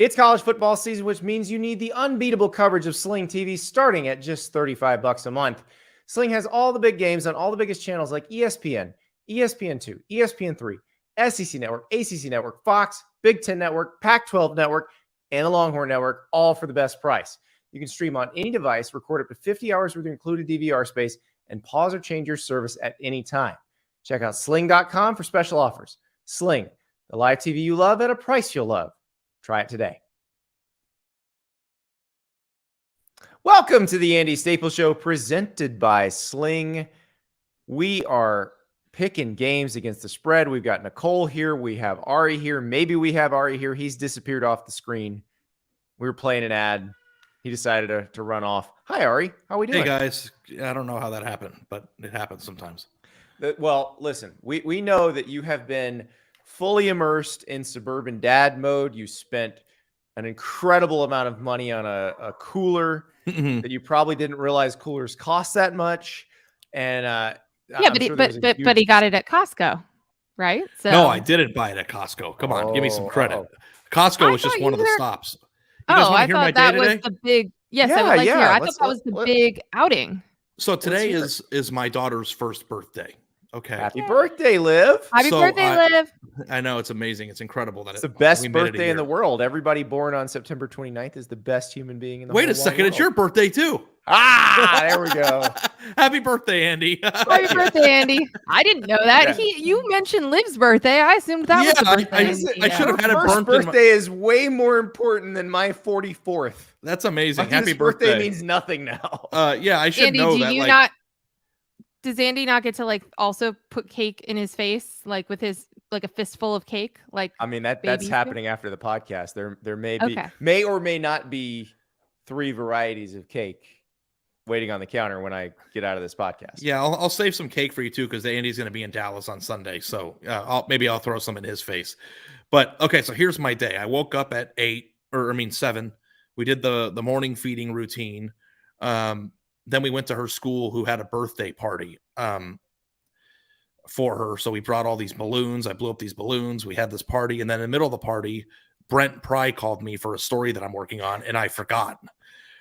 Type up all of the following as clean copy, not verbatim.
It's college football season, which means you need the unbeatable coverage of Sling TV starting at just $35 a month. Sling has all the big games on all the biggest channels like ESPN, ESPN2, ESPN3, SEC Network, ACC Network, Fox, Big Ten Network, Pac-12 Network, and the Longhorn Network, all for the best price. You can stream on any device, record up to 50 hours with your included DVR space, and pause or change your service at any time. Check out sling.com for special offers. Sling, the live TV you love at a price you'll love. Try it today. Welcome to the Andy Staples Show, presented by Sling. We are picking games against the spread. We've got Nicole here. We have Ari here. Maybe we have Ari here. He's disappeared off the screen. We were playing an ad. He decided to run off. Hi, Ari. How are we doing? Hey, guys. I don't know how that happened, but it happens sometimes. Well, listen, we know that you have been fully immersed in suburban dad mode. You spent an incredible amount of money on a cooler that you probably didn't realize coolers cost that much. And but he got it at Costco, right? So no, I didn't buy it at Costco. Come on, give me some credit. Costco was just one of the stops. You guys want to hear my day today? Was the big. Yes, I would like to hear. I thought that was the big outing. So today is my daughter's first birthday. Okay. Happy birthday, Liv. Happy birthday, Liv. I know, it's amazing. It's incredible that it's the best birthday in the world. Everybody born on September 29th is the best human being in the world. Wait a second. It's your birthday too. There we go. Happy birthday, Andy. Happy birthday, Andy. I didn't know that. Yeah. You mentioned Liv's birthday. I assumed that was the birthday. I should have had it burnt. Birthday is way more important than my 44th. That's amazing. Happy birthday means nothing now. Yeah, I should Andy, know that. Does Andy not get to also put cake in his face, with his a fistful of cake? I mean that's happening after the podcast. There may or may not be 3 varieties of cake waiting on the counter when I get out of this podcast. Yeah, I'll save some cake for you too, because Andy's going to be in Dallas on Sunday. So I'll throw some in his face. But okay, so here's my day. I woke up at 7. We did the morning feeding routine. Then we went to her school, who had a birthday party for her. So we brought all these balloons. I blew up these balloons. We had this party. And then in the middle of the party, Brent Pry called me for a story that I'm working on, and I forgot.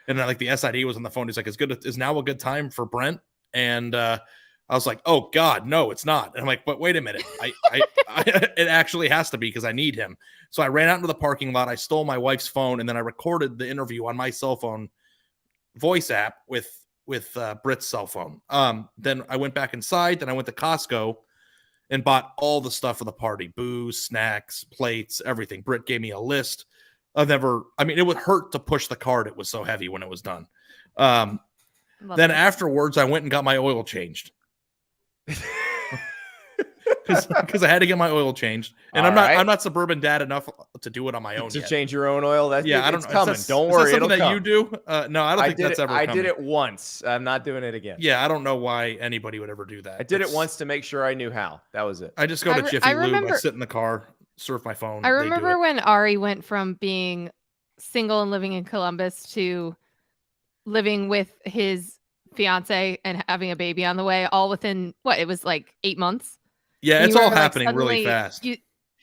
And then the SID was on the phone. He's like, is now a good time for Brent? And I was like, oh God, no, it's not. And I'm like, but wait a minute. It actually has to be, because I need him. So I ran out into the parking lot. I stole my wife's phone, and then I recorded the interview on my cell phone voice app with Britt's cell phone. Then I went back inside. Then I went to Costco and bought all the stuff for the party: booze, snacks, plates, everything. Britt gave me a list. It would hurt to push the cart. It was so heavy when it was done. Then afterwards, I went and got my oil changed. Because I had to get my oil changed, and I'm not suburban dad enough to do it on my own to change your own oil. I don't know. Coming. Don't worry, it'll come. You do? No, I don't think that's ever. I did it once. I'm not doing it again. Yeah, I don't know why anybody would ever do that. I did it once to make sure I knew how. That was it. I just go to Jiffy Lube. I sit in the car, surf my phone. I remember when Ari went from being single and living in Columbus to living with his fiance and having a baby on the way, all within it was 8 months. Yeah, it's all happening really fast.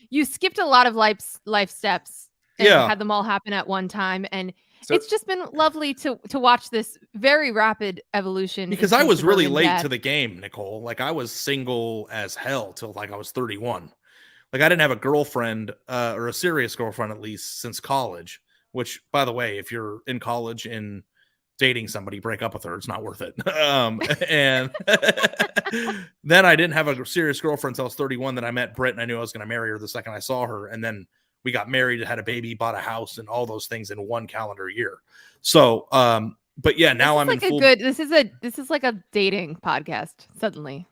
You skipped a lot of life steps and had them all happen at one time. And it's just been lovely to watch this very rapid evolution. Because I was really late to the game, Nicole. I was single as hell till I was 31. I didn't have a girlfriend or a serious girlfriend, at least, since college. Which, by the way, if you're in college and dating somebody, break up with her. It's not worth it. And then I didn't have a serious girlfriend until I was 31. Then I met Britt, and I knew I was going to marry her the second I saw her. And then we got married, had a baby, bought a house, and all those things in one calendar year. So, but yeah, now I'm in full. This is like a dating podcast. Suddenly,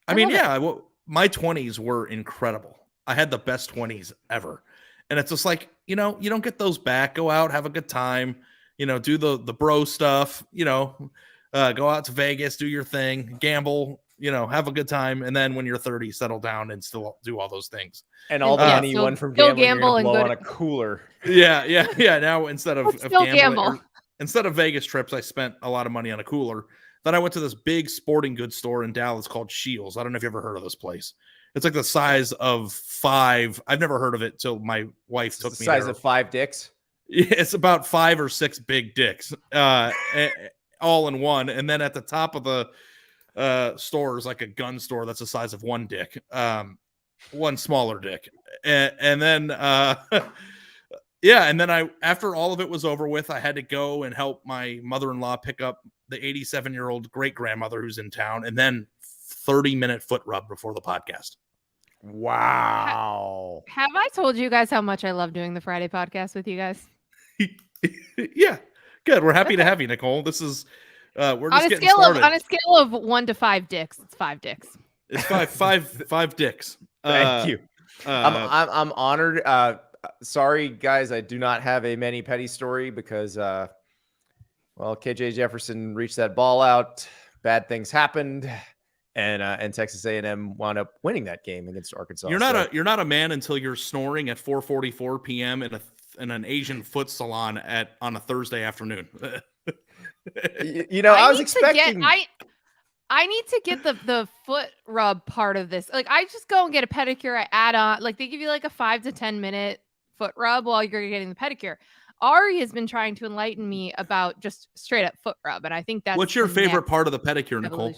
my 20s were incredible. I had the best 20s ever, and it's just you don't get those back. Go out, have a good time. Do the bro stuff, go out to Vegas, do your thing, gamble, have a good time. And then when you're 30, settle down and still do all those things. And all the money you won from gambling, you're blow on a cooler. Yeah. Now instead of gambling, instead of Vegas trips, I spent a lot of money on a cooler. Then I went to this big sporting goods store in Dallas called Shields. I don't know if you ever heard of this place. It's like the size of 5. I've never heard of it till my wife took me there. The size of 5 dicks? It's about 5 or 6 big dicks, all in one. And then at the top of the store is like a gun store that's the size of one dick, one smaller dick, and then yeah, and then after all of it was over with, I had to go and help my mother-in-law pick up the 87-year-old great grandmother who's in town, and then 30-minute foot rub before the podcast. Wow. Have I told you guys how much I love doing the Friday podcast with you guys? Yeah, good. We're happy to have you, Nicole. This is we're just getting started. started. On a scale of 1 to 5 dicks, it's 5 dicks. It's five dicks. Thank you. I'm honored. Sorry, guys, I do not have a Manny Petty story because, well, KJ Jefferson reached that ball out. Bad things happened, and Texas A&M wound up winning that game against Arkansas. You're not a man until you're snoring at 4:44 p.m. in an Asian foot salon on a Thursday afternoon. I was expecting. I need to get the foot rub part of this. Like, I just go and get a pedicure. I add on, like, they give you like a 5 to 10 minute foot rub while you're getting the pedicure. Ari has been trying to enlighten me about just straight up foot rub, and I think that's. What's your favorite part of the pedicure, Nicole?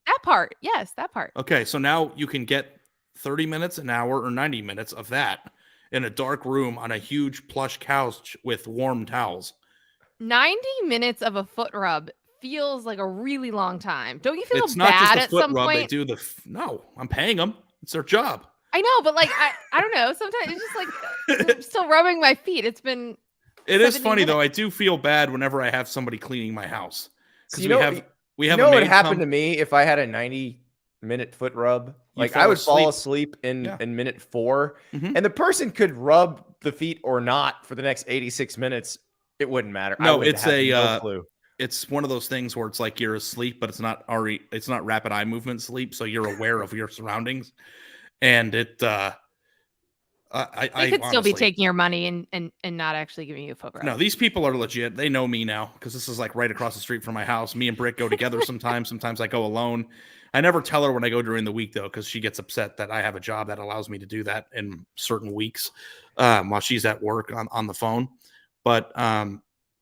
That part, yes, that part. Okay, so now you can get 30 minutes, an hour, or 90 minutes of that in a dark room on a huge plush couch with warm towels. 90 minutes of a foot rub feels like a really long time. Don't you feel it's not bad just a at foot some rub, point? They do no, I'm paying them. It's their job. I know, but like I don't know. Sometimes it's just like I'm still rubbing my feet. It is funny minutes. though. I do feel bad whenever I have somebody cleaning my house because we have. What happened to me if I had a 90-minute foot rub? Like I would fall asleep in minute 4, and the person could rub the feet or not for the next 86 minutes. It wouldn't matter. No, no clue. It's one of those things where it's like you're asleep, but it's not rapid eye movement sleep, so you're aware of your surroundings. And it I could still be taking your money and not actually giving you a foot rub. No, these people are legit. They know me now because this is like right across the street from my house. Me and Britt go together sometimes. Sometimes I go alone. I never tell her when I go during the week though, because she gets upset that I have a job that allows me to do that in certain weeks while she's at work on the phone. But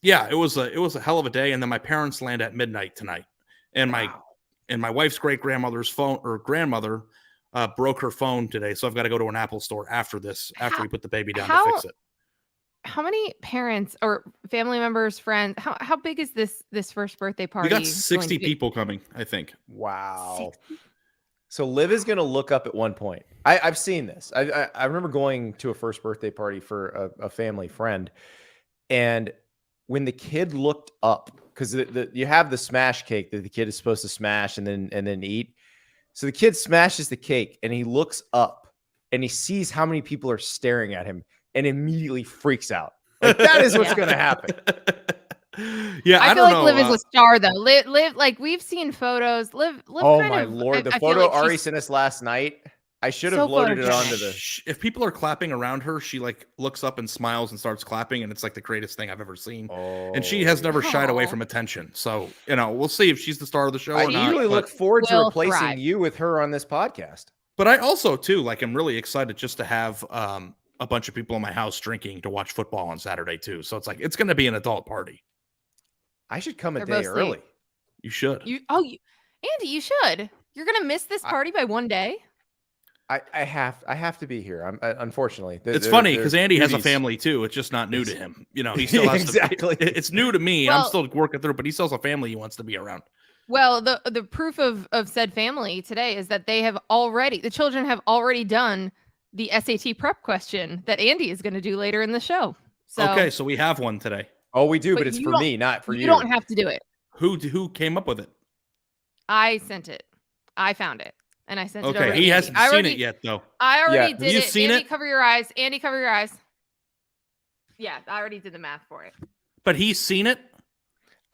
yeah, it was a hell of a day. And then my parents land at midnight tonight, and my wife's great grandmother's phone or grandmother broke her phone today, so I've got to go to an Apple store after we put the baby down to fix it. How many parents or family members, friends? How big is this first birthday party? We got 60 people coming, I think. Wow. 60? So Liv is going to look up at one point. I've seen this. I remember going to a first birthday party for a family friend, and when the kid looked up, because you have the smash cake that the kid is supposed to smash and then eat. So the kid smashes the cake and he looks up and he sees how many people are staring at him and immediately freaks out. Like that is what's going to happen. Yeah, I feel like Liv is a star though. Liv, like we've seen photos. Liv oh my Lord, the photo Ari sent us last night. I should have loaded it onto the. If people are clapping around her, she like looks up and smiles and starts clapping, and it's like the greatest thing I've ever seen. Oh. And she has never shied away from attention. So we'll see if she's the star of the show or not. I really look forward to replacing you with her on this podcast. But I also too I'm really excited just to have a bunch of people in my house drinking to watch football on Saturday too. So it's like it's going to be an adult party. I should come a day early. You should. Andy, you should. You're going to miss this party by one day. I have to be here. Unfortunately. It's funny because Andy has a family too. It's just not new to him. He still has exactly. It's new to me. I'm still working through, but he still has a family he wants to be around. Well, the proof of said family today is that the children have already done the SAT prep question that Andy is going to do later in the show. So okay, so we have one today. Oh, we do, but it's for me, not for you. You don't have to do it. Who came up with it? I sent it. I found it. And I sent it over. Okay, he hasn't seen it yet, though. I already did it. You've seen Andy, it? cover your eyes. Andy, cover your eyes. Yeah, I already did the math for it. But he's seen it?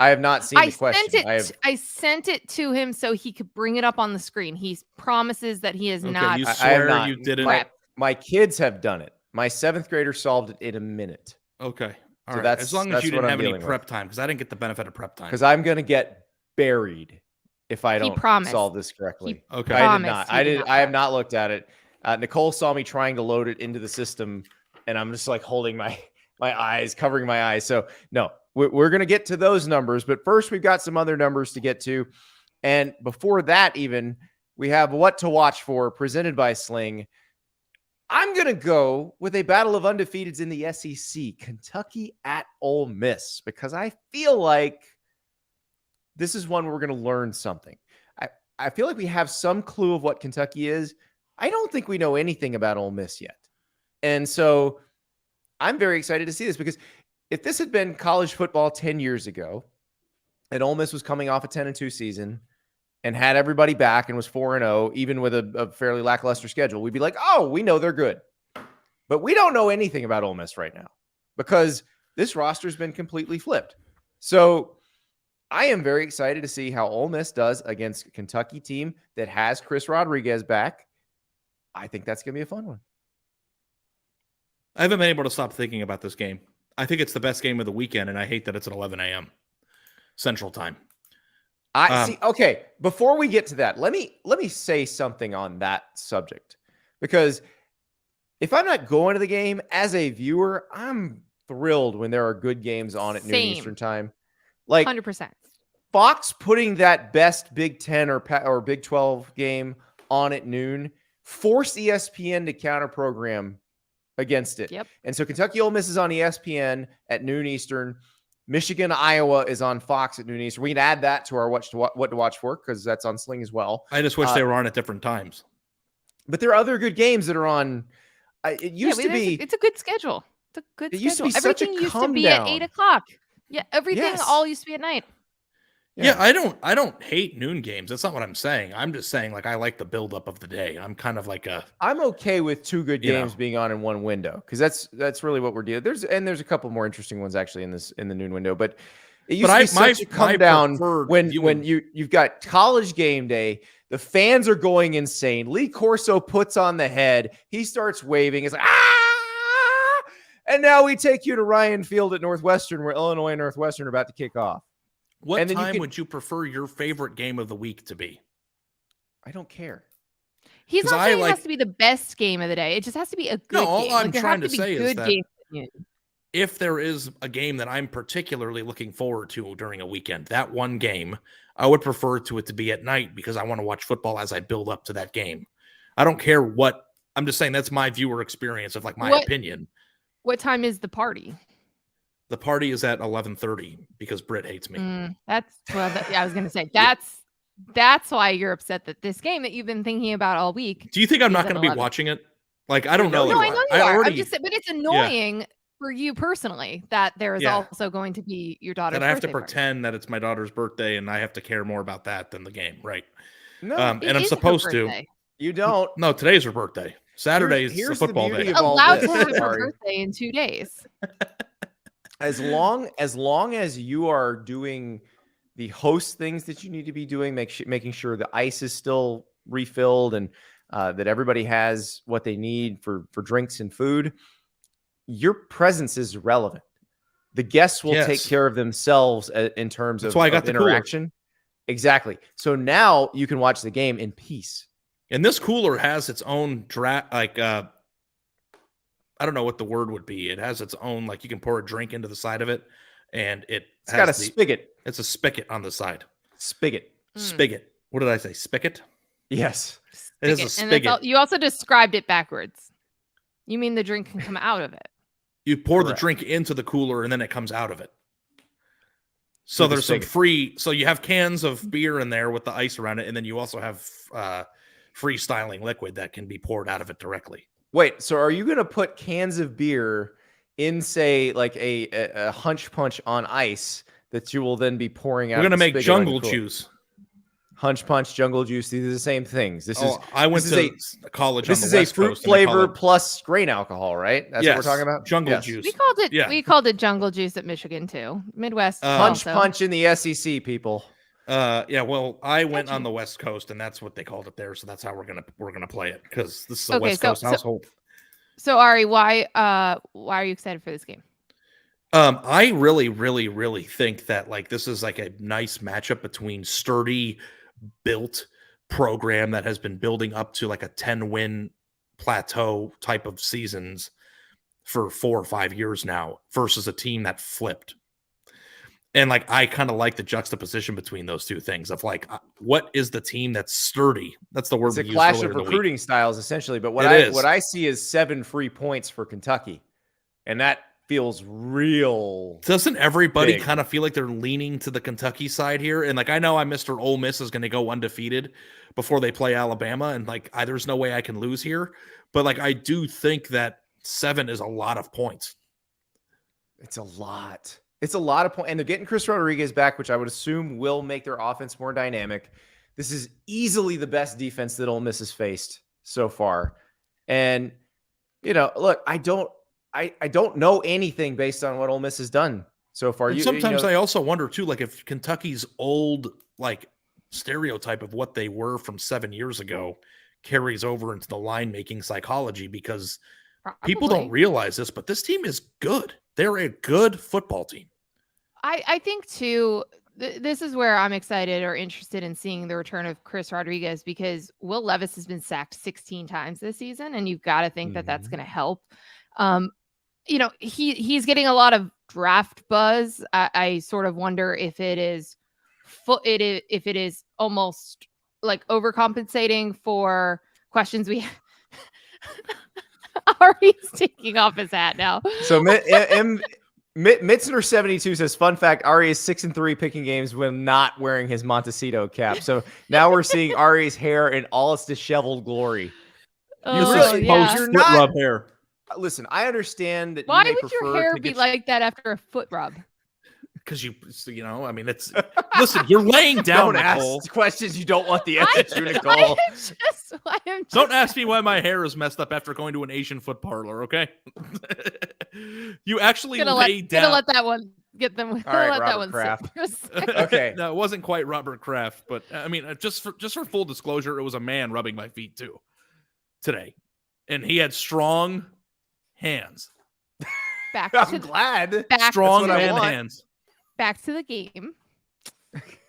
I have not seen the question. I sent it to him so he could bring it up on the screen. He promises that he is not. You swear you didn't. My kids have done it. My 7th grader solved it in a minute. Okay. All right. As long as you didn't have any prep time, because I didn't get the benefit of prep time. Because I'm going to get buried if I don't solve this correctly. Okay. I did not. I have not looked at it. Nicole saw me trying to load it into the system, and I'm just like holding my my eyes, covering my eyes. So no, we're going to get to those numbers, but first we've got some other numbers to get to. And before that, even we have what to watch for presented by Sling. I'm going to go with a battle of undefeateds in the SEC, Kentucky at Ole Miss, because I feel like this is one where we're going to learn something. I feel like we have some clue of what Kentucky is. I don't think we know anything about Ole Miss yet. And so I'm very excited to see this, because if this had been college football 10 years ago and Ole Miss was coming off a 10-2 season and had everybody back and was 4-0, even with a fairly lackluster schedule, we'd be like, oh, we know they're good. But we don't know anything about Ole Miss right now because this roster has been completely flipped. So I am very excited to see how Ole Miss does against a Kentucky team that has Chris Rodriguez back. I think that's going to be a fun one. I haven't been able to stop thinking about this game. I think it's the best game of the weekend, and I hate that it's at 11 a.m. Central Time. I see. Okay, before we get to that, let me say something on that subject, because if I'm not going to the game as a viewer, I'm thrilled when there are good games on at noon Eastern time. Like 100%. Fox putting that best Big 10 or Big 12 game on at noon forced ESPN to counter program against it. Yep. And so Kentucky Ole Miss is on ESPN at noon Eastern. Michigan, Iowa is on Fox at noon Eastern. We can add that to our what to watch for, because that's on Sling as well. I just wish they were on at different times. But there are other good games that are on. It used to be. It's a good schedule. It's a good schedule. Used to be Everything used to be at 8 o'clock. Yeah, everything all used to be at night. Yeah, I don't hate noon games. That's not what I'm saying. I'm just saying, like, I like the buildup of the day. I'm kind of like I'm okay with two good games being on in one window, because that's really what we're dealing. There's a couple more interesting ones actually in the noon window, but it used to be such a come down when you've got College Game Day. The fans are going insane. Lee Corso puts on the head. He starts waving. It's like, ah! And now we take you to Ryan Field at Northwestern, where Illinois and Northwestern are about to kick off. What time would you prefer your favorite game of the week to be? I don't care. He's not saying it has to be the best game of the day. It just has to be a good game. All I'm trying to say is that games. If there is a game that I'm particularly looking forward to during a weekend, that one game, I would prefer it to be at night, because I want to watch football as I build up to that game. I don't care what. I'm just saying that's my viewer experience of, like, my opinion. What time is the party? The party is at 11:30 because Britt hates me. I was going to say that's why you're upset that this game that you've been thinking about all week. Do you think I'm not going to be watching it? Like, I don't know. No, I know you are. I'm just saying, but it's annoying for you personally that there is also going to be your daughter's birthday. And I have to pretend that it's my daughter's birthday, and I have to care more about that than the game, right? No, and I'm supposed to. You don't. No, today's her birthday. Saturday's the football day. Allowed to have her birthday in 2 days. As long as you are doing the host things that you need to be doing, making sure the ice is still refilled and that everybody has what they need for drinks and food, your presence is relevant. The guests will take care of themselves in terms of interaction. Exactly. So now you can watch the game in peace. And this cooler has its own I don't know what the word would be. It has its own, like, you can pour a drink into the side of it, and it's got a spigot. It's a spigot on the side. Spigot. What did I say? Spigot? Yes. It is a spigot. You also described it backwards. You mean the drink can come out of it? You pour the drink into the cooler, and then it comes out of it. So there's some free. So you have cans of beer in there with the ice around it, and then you also have freestyling liquid that can be poured out of it directly. Wait, so are you going to put cans of beer in, say, like a hunch punch on ice that you will then be pouring out? We're going to make jungle juice. Hunch punch, jungle juice. These are the same things. I went to college on the West Coast. This is a fruit flavor plus grain alcohol, right? That's what we're talking about? Jungle juice. We called it jungle juice at Michigan too. Midwest. Hunch punch in the SEC, people. Well, I went on the West Coast, and that's what they called it there. So that's how we're gonna play it, because this is a West Coast household. So Ari, why are you excited for this game? I really, really, really think that, like, this is like a nice matchup between sturdy, built program that has been building up to like a 10-win plateau type of seasons, for 4 or 5 years now versus a team that flipped. And like, I kind of like the juxtaposition between those two things of like, what is the team that's sturdy? That's the word It's a we used clash earlier of in the week. recruiting styles, essentially. But what It is. what I see is 7 free points for Kentucky, and that feels real. Doesn't everybody big. kind of feel like they're leaning to the Kentucky side here? And like, I know Mr. Ole Miss is going to go undefeated before they play Alabama, and like, there's no way I can lose here. But like, I do think that 7 is a lot of points. It's a lot. It's a lot of points. And they're getting Chris Rodriguez back, which I would assume will make their offense more dynamic. This is easily the best defense that Ole Miss has faced so far. And, you know, look, I don't know anything based on what Ole Miss has done so far. And sometimes I also wonder too, like if Kentucky's old like stereotype of what they were from 7 years ago carries over into the line making psychology, because people don't realize this, but this team is good. They're a good football team. I think too, this is where I'm excited or interested in seeing the return of Chris Rodriguez, because Will Levis has been sacked 16 times this season, and you've got to think that that's going to help. You know, he's getting a lot of draft buzz. I sort of wonder if it is if it is almost like overcompensating for questions we Ari's taking off his hat now. So Mitzner72 says, fun fact, Ari is 6-3 picking games when not wearing his Montecito cap. So now we're seeing Ari's hair in all its disheveled glory. You're not rub hair. Listen, I understand that. Why you may would your prefer hair to be get like that after a foot rub? Because you know, I mean, it's listen, you're laying down, Don't Nicole. ask questions you don't want the answer to, Nicole. Don't ask me why my hair is messed up after going to an Asian foot parlor, okay? You actually lay down. Gonna let that one get them. All right, let that one Kraft. sit. Okay. No, it wasn't quite Robert Kraft, but I mean, just for full disclosure, it was a man rubbing my feet too today, and he had strong hands. I'm glad. Strong man hands. Back to the game.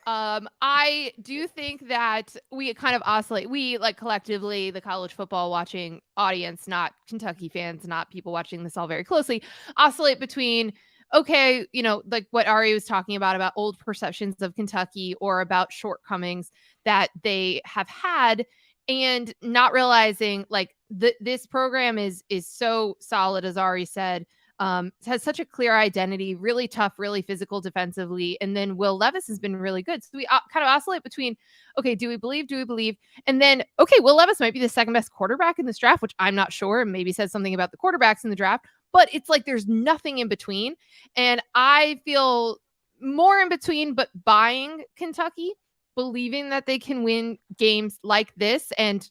I do think that we kind of oscillate. We, like, collectively, the college football watching audience, not Kentucky fans, not people watching this all very closely, oscillate between, okay, you know, like what Ari was talking about old perceptions of Kentucky or about shortcomings that they have had, and not realizing like this program is so solid, as Ari said. Has such a clear identity, really tough, really physical defensively. And then Will Levis has been really good. So we kind of oscillate between, okay, do we believe? And then, okay, Will Levis might be the second best quarterback in this draft, which I'm not sure, and maybe says something about the quarterbacks in the draft, but it's like there's nothing in between. And I feel more in between, but buying Kentucky, believing that they can win games like this. And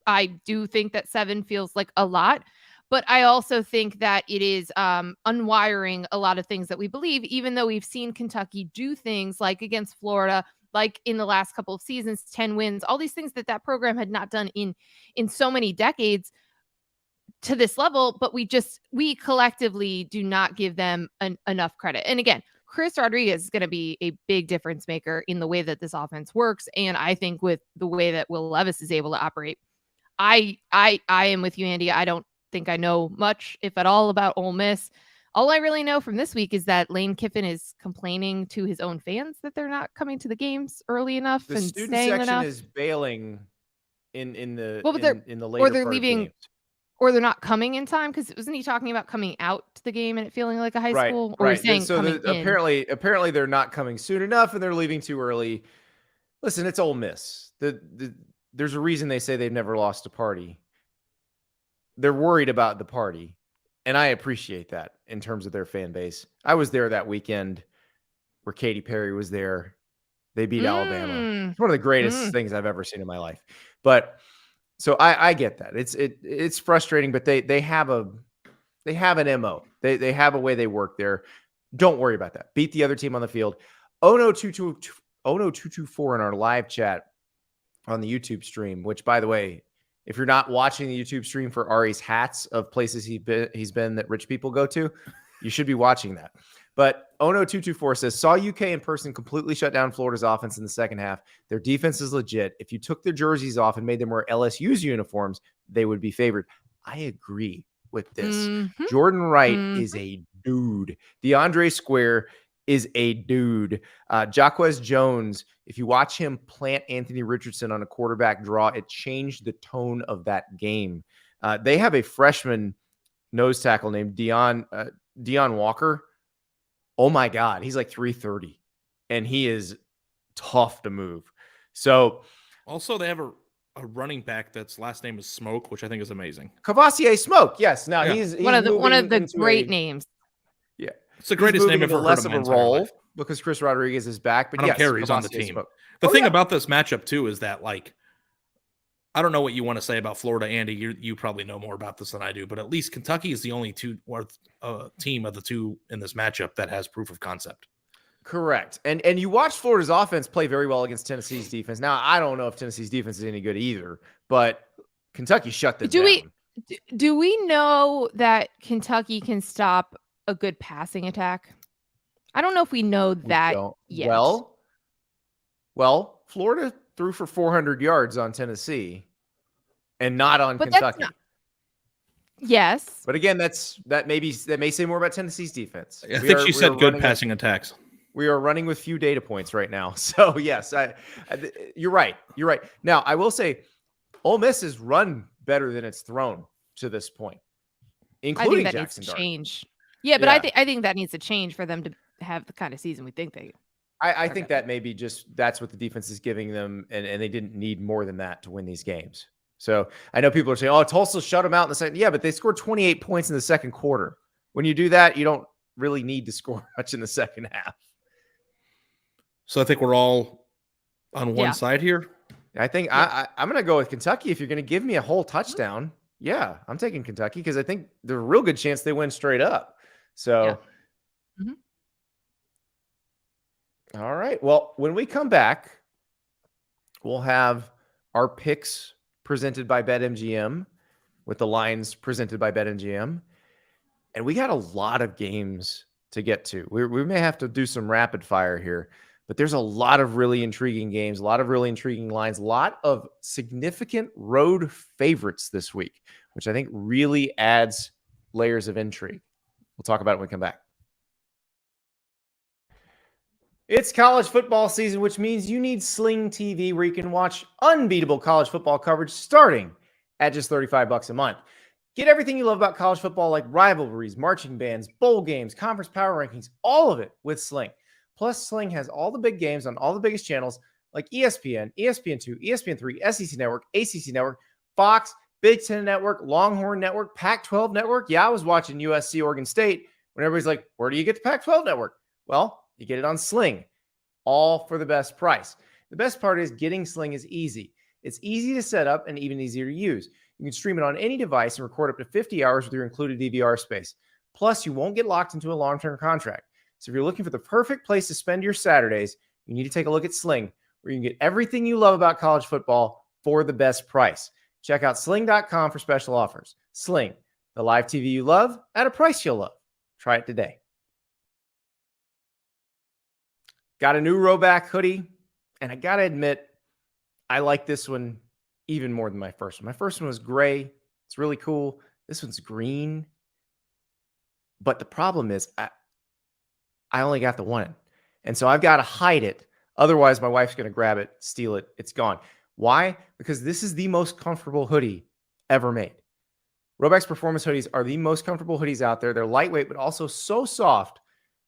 I do think that 7 feels like a lot. But I also think that it is unwiring a lot of things that we believe, even though we've seen Kentucky do things like against Florida, like in the last couple of seasons, 10 wins, all these things that program had not done in so many decades to this level. But we collectively do not give them enough credit. And again, Chris Rodriguez is going to be a big difference maker in the way that this offense works. And I think with the way that Will Levis is able to operate, I am with you, Andy. I don't think I know much, if at all, about Ole Miss. All I really know from this week is that Lane Kiffin is complaining to his own fans that they're not coming to the games early enough. The and student staying section enough. is bailing in the later or they're part leaving, games. or they're not coming in time, because wasn't he talking about coming out to the game and it feeling like a high school? Or right. saying So coming in? apparently they're not coming soon enough and they're leaving too early. Listen, it's Ole Miss. There's a reason they say they've never lost a party. They're worried about the party, and I appreciate that in terms of their fan base. I was there that weekend where Katy Perry was there. They beat Alabama. It's one of the greatest things I've ever seen in my life. But so I get that. It's frustrating, but they have an MO. They have a way they work there. Don't worry about that. Beat the other team on the field. Ono224 in our live chat on the YouTube stream, which, by the way, if you're not watching the YouTube stream for Ari's hats of places he's been that rich people go to, you should be watching that. But Ono224 says, saw UK in person completely shut down Florida's offense in the second half. Their defense is legit. If you took their jerseys off and made them wear LSU's uniforms, they would be favored. I agree. with this. Mhm. Jordan Wright Mhm. is a dude. DeAndre Square is a dude. Jaquez Jones, if you watch him plant Anthony Richardson on a quarterback draw, it changed the tone of that game. They have a freshman nose tackle named Deion Walker. Oh my God, he's like 330, and he is tough to move. So Also, they have a running back that's last name is Smoke, which I think is amazing. Cavassier Smoke, yes. Now Yeah. he's One of moving the into great names. Yeah, It's the he's greatest moving name I've into ever heard less of of in a my entire role life. because Chris Rodriguez is back. But I don't yes, care. He's on the Cavassier team. Smoke. The Oh, thing yeah. about this matchup, too, is that, like, I don't know what you want to say about Florida, Andy. You probably know more about this than I do, but at least Kentucky is the only team of the two in this matchup that has proof of concept. Correct. And you watch Florida's offense play very well against Tennessee's defense. Now, I don't know if Tennessee's defense is any good either, but Kentucky shut them down. Do we know that Kentucky can stop a good passing attack? I don't know if we know that yet. Well, Florida threw for 400 yards on Tennessee and not on Kentucky. Yes. But again, that may say more about Tennessee's defense. I think she said good passing attacks. We are running with few data points right now. So yes, you're right. You're right. Now I will say, Ole Miss has run better than it's thrown to this point, including I think that Jackson needs to Dart. change. Yeah, but Yeah. I think that needs to change for them to have the kind of season we think they. I think that maybe that's what the defense is giving them, and they didn't need more than that to win these games. So I know people are saying, "Oh, Tulsa shut them out in the second." Yeah, but they scored 28 points in the second quarter. When you do that, you don't really need to score much in the second half. So I think we're all on one side here. I think I'm going to go with Kentucky. If you're going to give me a whole touchdown, yeah, I'm taking Kentucky because I think there's a real good chance they win straight up. So, All right. Well, when we come back, we'll have our picks presented by BetMGM with the lines presented by BetMGM. And we got a lot of games to get to. We may have to do some rapid fire here, but there's a lot of really intriguing games, a lot of really intriguing lines, a lot of significant road favorites this week, which I think really adds layers of intrigue. We'll talk about it when we come back. It's college football season, which means you need Sling TV, where you can watch unbeatable college football coverage starting at just $35 a month. Get everything you love about college football, like rivalries, marching bands, bowl games, conference power rankings, all of it with Sling. Plus, Sling has all the big games on all the biggest channels like ESPN, ESPN2, ESPN3, SEC Network, ACC Network, Fox, Big Ten Network, Longhorn Network, Pac-12 Network. Yeah, I was watching USC Oregon State when everybody's like, where do you get the Pac-12 Network? Well, you get it on Sling, all for the best price. The best part is getting Sling is easy. It's easy to set up and even easier to use. You can stream it on any device and record up to 50 hours with your included DVR space. Plus, you won't get locked into a long-term contract. So if you're looking for the perfect place to spend your Saturdays, you need to take a look at Sling, where you can get everything you love about college football for the best price. Check out sling.com for special offers. Sling, the live TV you love at a price you'll love. Try it today. Got a new Rowback hoodie, and I got to admit, I like this one even more than my first one. My first one was gray. It's really cool. This one's green. But the problem is I only got the one. And so I've got to hide it. Otherwise, my wife's going to grab it, steal it. It's gone. Why? Because this is the most comfortable hoodie ever made. Rowback's performance hoodies are the most comfortable hoodies out there. They're lightweight, but also so soft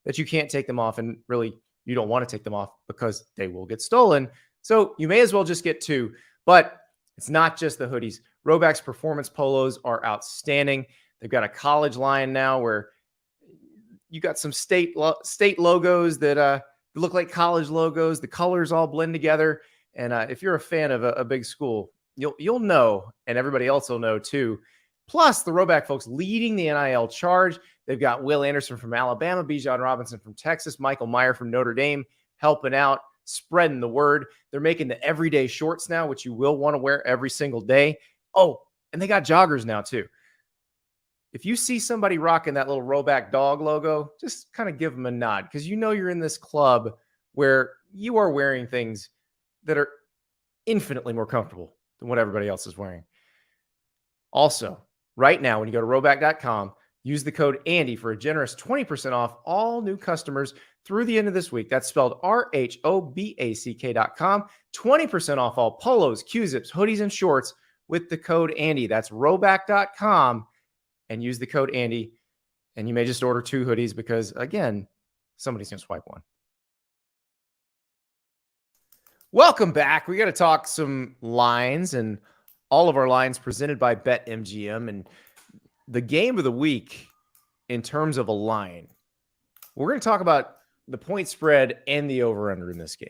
that you can't take them off. And really, you don't want to take them off because they will get stolen. So you may as well just get two. But it's not just the hoodies. Rowback's performance polos are outstanding. They've got a college line now where you got some state logos that look like college logos. The colors all blend together. And if you're a fan of a big school, you'll know, and everybody else will know too. Plus, the Rowback folks leading the NIL charge. They've got Will Anderson from Alabama, Bijan Robinson from Texas, Michael Meyer from Notre Dame helping out, spreading the word. They're making the everyday shorts now, which you will want to wear every single day. Oh, and they got joggers now too. If you see somebody rocking that little Rowback dog logo, just kind of give them a nod, because you know you're in this club where you are wearing things that are infinitely more comfortable than what everybody else is wearing. Also, Right now, when you go to Roback.com, use the code Andy for a generous 20% off all new customers through the end of this week. That's spelled RHOBACK.com. 20% off all polos, Q-zips, hoodies, and shorts with the code Andy. That's Roback.com and use the code Andy. And you may just order 2 hoodies because, again, somebody's going to swipe one. Welcome back. We got to talk some lines, and all of our lines presented by BetMGM. And the game of the week in terms of a line, we're going to talk about the point spread and the over-under in this game.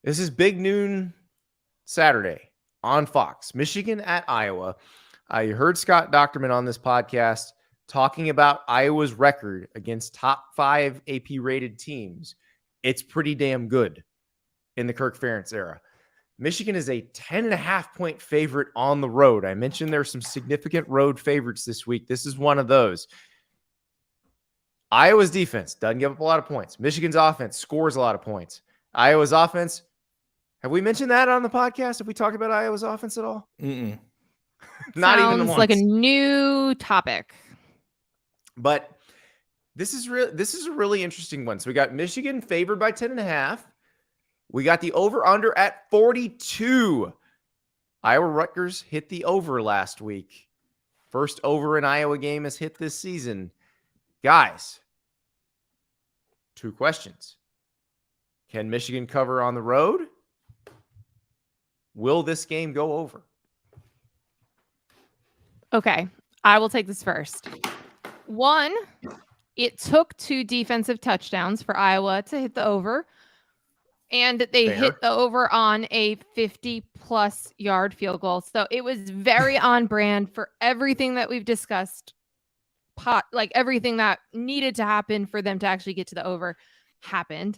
This is big noon Saturday on Fox. Michigan at Iowa. You heard Scott Docterman on this podcast talking about Iowa's record against top 5 AP-rated teams. It's pretty damn good in the Kirk Ferentz era. Michigan is a 10.5-point favorite on the road. I mentioned there's some significant road favorites this week. This is one of those. Iowa's defense doesn't give up a lot of points. Michigan's offense scores a lot of points. Iowa's offense, have we mentioned that on the podcast? Have we talked about Iowa's offense at all? Mm-mm. Not Sounds even once. like a new topic. But this is a really interesting one. So we got Michigan favored by 10.5. We got the over-under at 42. Iowa Rutgers hit the over last week. First over an Iowa game has hit this season. Guys, 2 questions. Can Michigan cover on the road? Will this game go over? Okay, I will take this first. 1, it took 2 defensive touchdowns for Iowa to hit the over. And they hit the over on a 50-plus yard field goal. So it was very on brand for everything that we've discussed. Like everything that needed to happen for them to actually get to the over happened.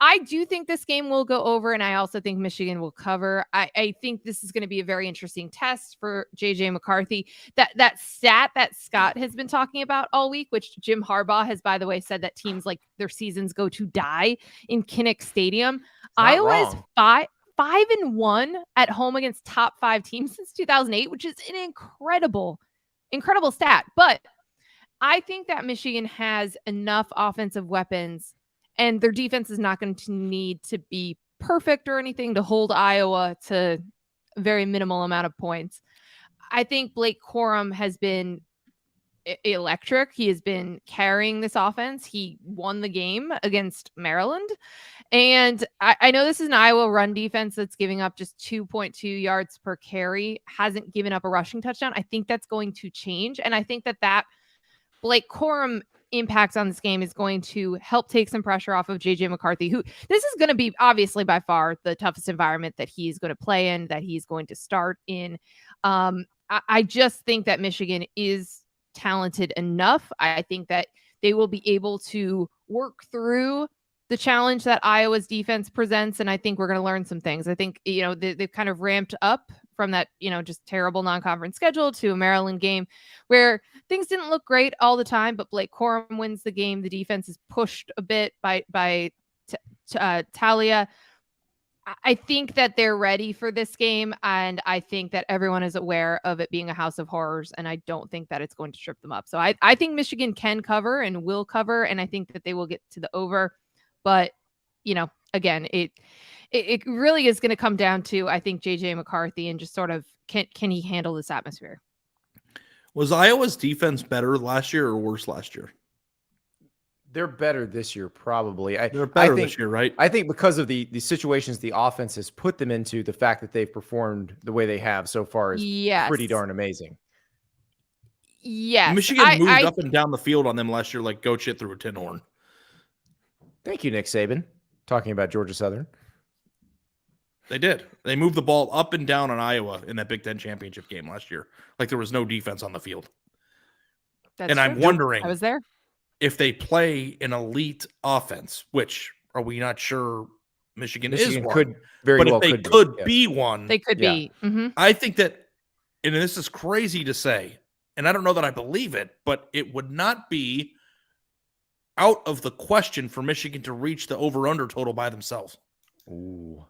I do think this game will go over, and I also think Michigan will cover. I think this is going to be a very interesting test for JJ McCarthy. That stat that Scott has been talking about all week, which Jim Harbaugh has, by the way, said that teams like their seasons go to die in Kinnick Stadium. Iowa is 5-1 at home against top 5 teams since 2008, which is an incredible stat. But I think that Michigan has enough offensive weapons, and their defense is not going to need to be perfect or anything to hold Iowa to a very minimal amount of points. I think Blake Corum has been electric. He has been carrying this offense. He won the game against Maryland. And I know this is an Iowa run defense that's giving up just 2.2 yards per carry, hasn't given up a rushing touchdown. I think that's going to change. And I think that Blake Corum impact on this game is going to help take some pressure off of JJ McCarthy, who this is going to be obviously by far the toughest environment that he's going to play in, that he's going to start in. I just think that Michigan is talented enough. I think that they will be able to work through the challenge that Iowa's defense presents. And I think we're going to learn some things. I think, they've kind of ramped up from that, just terrible non-conference schedule to a Maryland game where things didn't look great all the time, but Blake Corum wins the game. The defense is pushed a bit by Talia. I think that they're ready for this game, and I think that everyone is aware of it being a house of horrors, and I don't think that it's going to trip them up. So I think Michigan can cover and will cover, and I think that they will get to the over. But, again, it really is going to come down to, I think, JJ McCarthy and just sort of can he handle this atmosphere? Was Iowa's defense better last year or worse last year? They're better this year, probably. They're better this year, right? I think because of the situations the offense has put them into, the fact that they've performed the way they have so far is pretty darn amazing. Yes. Michigan moved up and down the field on them last year like goat shit through a tin horn. Thank you, Nick Saban. Talking about Georgia Southern. They did. They moved the ball up and down on Iowa in that Big Ten championship game last year. Like there was no defense on the field. That's and true. I'm wondering I was there. If they play an elite offense, which are we not sure Michigan is one, could very well if they could be one. They could be. Mm-hmm. I think that, and this is crazy to say, and I don't know that I believe it, but it would not be out of the question for Michigan to reach the over-under total by themselves. Ooh.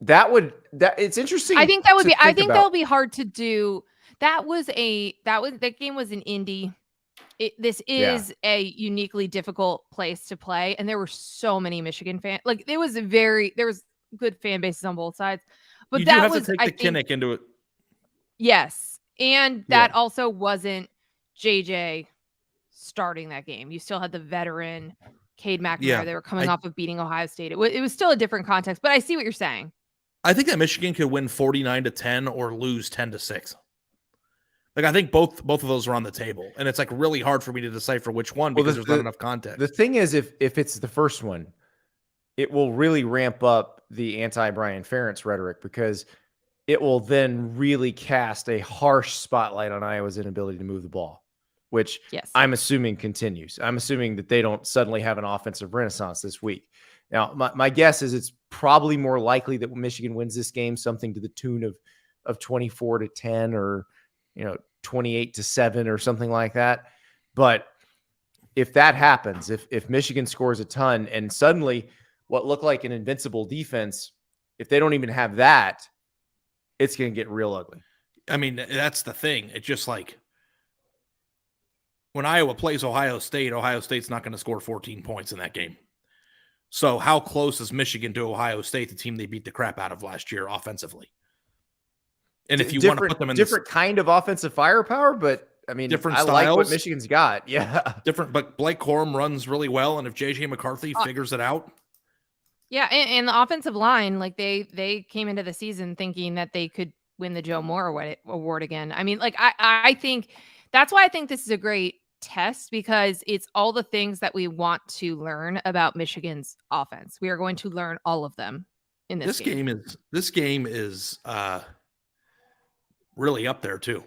It's interesting. I think that would be. I think that'll be hard to do. that game was in Indy. This is a uniquely difficult place to play, and there were so many Michigan fans. Like there was good fan bases on both sides, but You do that have was to take I the think Kinnick into it. yes, and that also wasn't JJ starting that game. You still had the veteran Cade McNamara. Yeah, They were coming off of beating Ohio State. It was still a different context, but I see what you're saying. I think that Michigan could win 49-10 or lose 10-6. Like I think both of those are on the table, and it's like really hard for me to decipher which one because there's not enough context. The thing is, if it's the first one, it will really ramp up the anti-Brian Ferentz rhetoric because it will then really cast a harsh spotlight on Iowa's inability to move the ball, which I'm assuming continues. I'm assuming that they don't suddenly have an offensive renaissance this week. Now, my guess is it's probably more likely that Michigan wins this game, something to the tune of 24-10 or 28-7 or something like that. But if that happens, if Michigan scores a ton and suddenly what looked like an invincible defense, if they don't even have that, it's going to get real ugly. I mean, that's the thing. It's just like when Iowa plays Ohio State's not going to score 14 points in that game. So how close is Michigan to Ohio State, the team they beat the crap out of last year offensively? And if you want to put them in different kind of offensive firepower, but I mean, different I styles, like what Michigan's got. Yeah. Different, but Blake Corum runs really well. And if JJ McCarthy figures it out. Yeah. And the offensive line, like they came into the season thinking that they could win the Joe Moore award again. I mean, like, I think that's why I think this is a great test because it's all the things that we want to learn about Michigan's offense. We are going to learn all of them in this game. This game is really up there too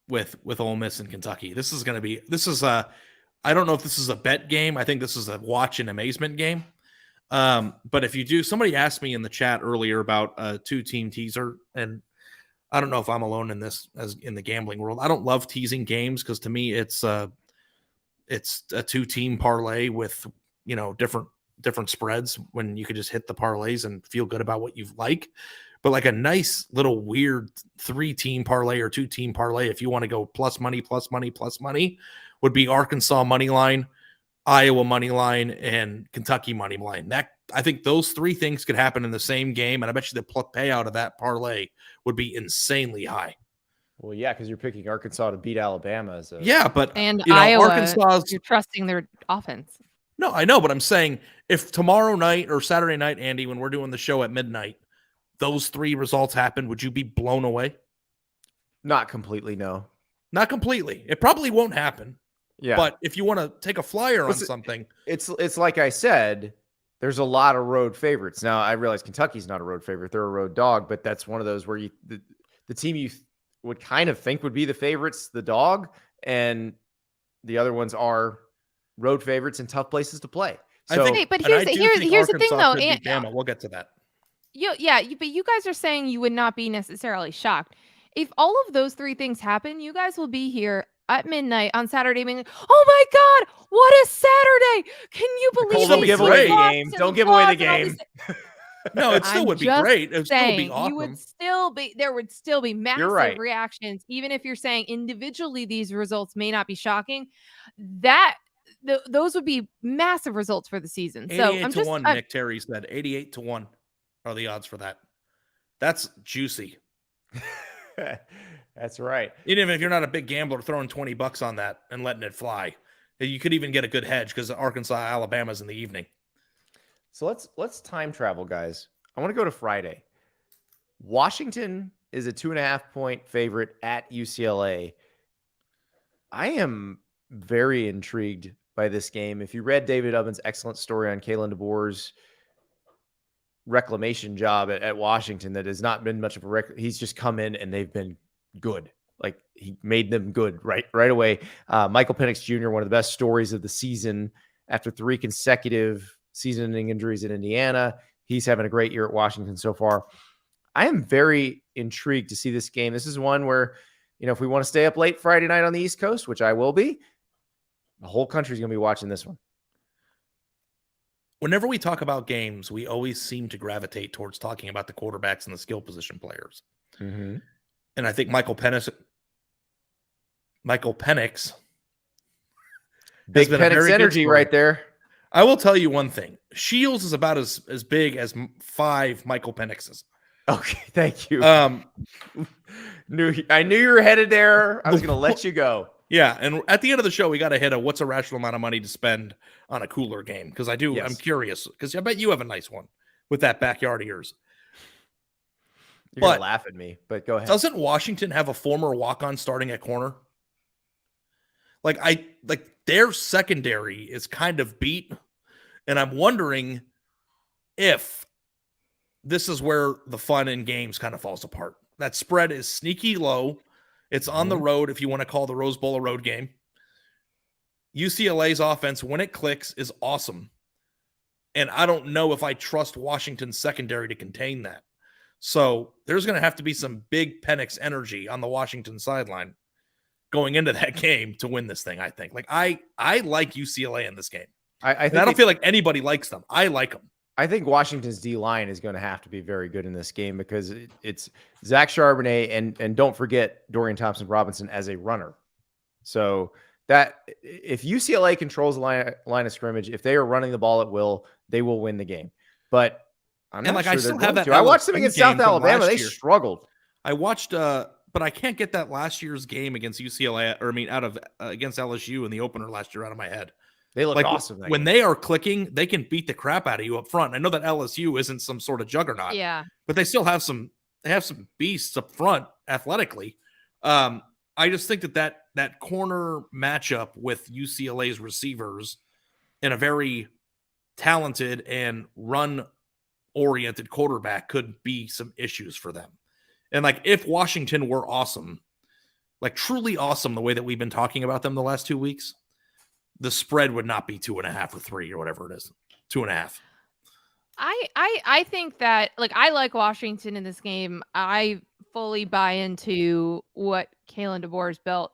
with Ole Miss and Kentucky. I don't know if this is a bet game. I think this is a watch and amazement game. But if you do, somebody asked me in the chat earlier about a 2-team teaser, and I don't know if I'm alone in this as in the gambling world. I don't love teasing games because to me it's a 2-team parlay with different spreads when you could just hit the parlays and feel good about what you like. But like a nice little weird 3-team parlay or 2-team parlay, if you want to go plus money, would be Arkansas money line, Iowa money line, and Kentucky money line. I think those 3 things could happen in the same game, and I bet you the payout of that parlay would be insanely high. Well, yeah, because you're picking Arkansas to beat Alabama. And Iowa, Arkansas, you're trusting their offense. No, I know, but I'm saying if tomorrow night or Saturday night, Andy, when we're doing the show at midnight, those 3 results happen, would you be blown away? Not completely, no. Not completely. It probably won't happen. Yeah. But if you want to take a flyer on something. It's like I said, there's a lot of road favorites. Now, I realize Kentucky's not a road favorite. They're a road dog, but that's one of those where the team you would kind of think would be the favorites, the dog, and the other ones are road favorites in tough places to play. So, but here's the thing, though. And we'll get to that. But you guys are saying you would not be necessarily shocked. If all of those 3 things happen, you guys will be here at midnight on Saturday being like, oh my God, what a Saturday. Can you believe don't give away the game. Don't give away the game. No, it still would be great. It would still be awesome. There would still be massive reactions, even if you're saying individually these results may not be shocking. Those would be massive results for the season. 88-1, Nick Terry said. 88-1 are the odds for that. That's juicy. That's right. Even if you're not a big gambler, throwing $20 on that and letting it fly, you could even get a good hedge because Arkansas, Alabama's in the evening. So let's time travel, guys. I want to go to Friday. Washington is a 2.5-point favorite at UCLA. I am very intrigued by this game. If you read David Ubben's excellent story on Kalen DeBoer's reclamation job at Washington, that has not been much of a he's just come in and they've been good. Like he made them good right away. Michael Penix Jr., one of the best stories of the season after 3 consecutive season-ending injuries in Indiana. He's having a great year at Washington so far. I am very intrigued to see this game. This is one where, if we want to stay up late Friday night on the East Coast, which I will be, the whole country's going to be watching this one. Whenever we talk about games, we always seem to gravitate towards talking about the quarterbacks and the skill position players. Mm-hmm. And I think Michael Penix Big been a very Penix good energy story. right there. I will tell you one thing. Shields is about as big as 5 Michael Penixes. Okay, thank you. I knew you were headed there. I was going to let you go. Yeah, and at the end of the show, we got to hit what's a rational amount of money to spend on a cooler game, because I'm curious, because I bet you have a nice one with that backyard of yours. You're going to laugh at me, but go ahead. Doesn't Washington have a former walk-on starting at corner? Like their secondary is kind of beat, and I'm wondering if this is where the fun in games kind of falls apart. That spread is sneaky low. It's on the road, if you want to call the Rose Bowl a road game. UCLA's offense, when it clicks, is awesome. And I don't know if I trust Washington's secondary to contain that. So there's going to have to be some big Penix energy on the Washington sideline going into that game to win this thing, I think. Like, I like UCLA in this game. I don't feel like anybody likes them. I like them. I think Washington's D-line is going to have to be very good in this game, because it's Zach Charbonnet and don't forget Dorian Thompson-Robinson as a runner. So that if UCLA controls the line of scrimmage, if they are running the ball at will, they will win the game. But I'm not sure I still they're have going that. to. I watched them against South Alabama. They struggled. I watched, but I can't get that last year's game against UCLA, against LSU in the opener last year out of my head. They look awesome. When they are clicking, they can beat the crap out of you up front. I know that LSU isn't some sort of juggernaut, but they still have some beasts up front athletically. I just think that corner matchup with UCLA's receivers and a very talented and run-oriented quarterback could be some issues for them. And like, if Washington were awesome, like truly awesome, the way that we've been talking about them the last 2 weeks, the spread would not be 2.5 or 3 or whatever it is. 2.5. I think that, like, I like Washington in this game. I fully buy into what Kalen DeBoer's built.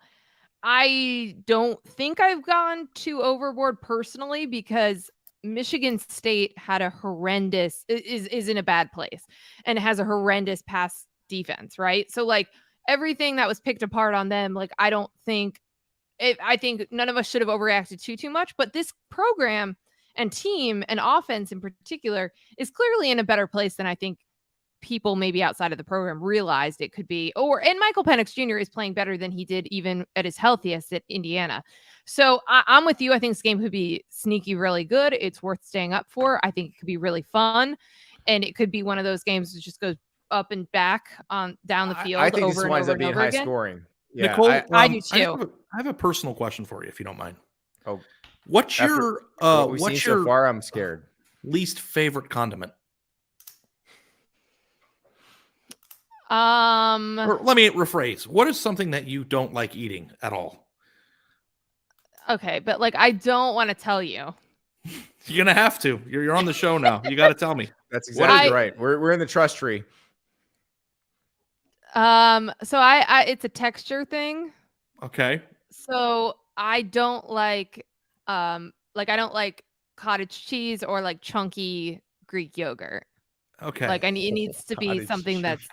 I don't think I've gone too overboard personally, because Michigan State had a horrendous is in a bad place and has a horrendous pass defense, right? So like, everything that was picked apart on them, like, I think none of us should have overreacted too much, but this program and team and offense in particular is clearly in a better place than I think people maybe outside of the program realized it could be. And Michael Penix Jr. is playing better than he did even at his healthiest at Indiana. So I'm with you. I think this game could be sneaky, really good. It's worth staying up for. I think it could be really fun, and it could be one of those games that just goes up and back down the field. I think over this and winds over up being and over high again. scoring. Yeah, Nicole, I do too. I have a personal question for you, if you don't mind. Oh, what's your so far? I'm scared. Least favorite condiment? Or let me rephrase. What is something that you don't like eating at all? Okay, but like, I don't want to tell you. You're gonna have to. You're on the show now. You got to tell me. That's exactly right. We're in the trust tree. So I it's a texture thing. Okay. So I don't like I don't like cottage cheese or like chunky Greek yogurt. Okay. Like, it needs to be something that's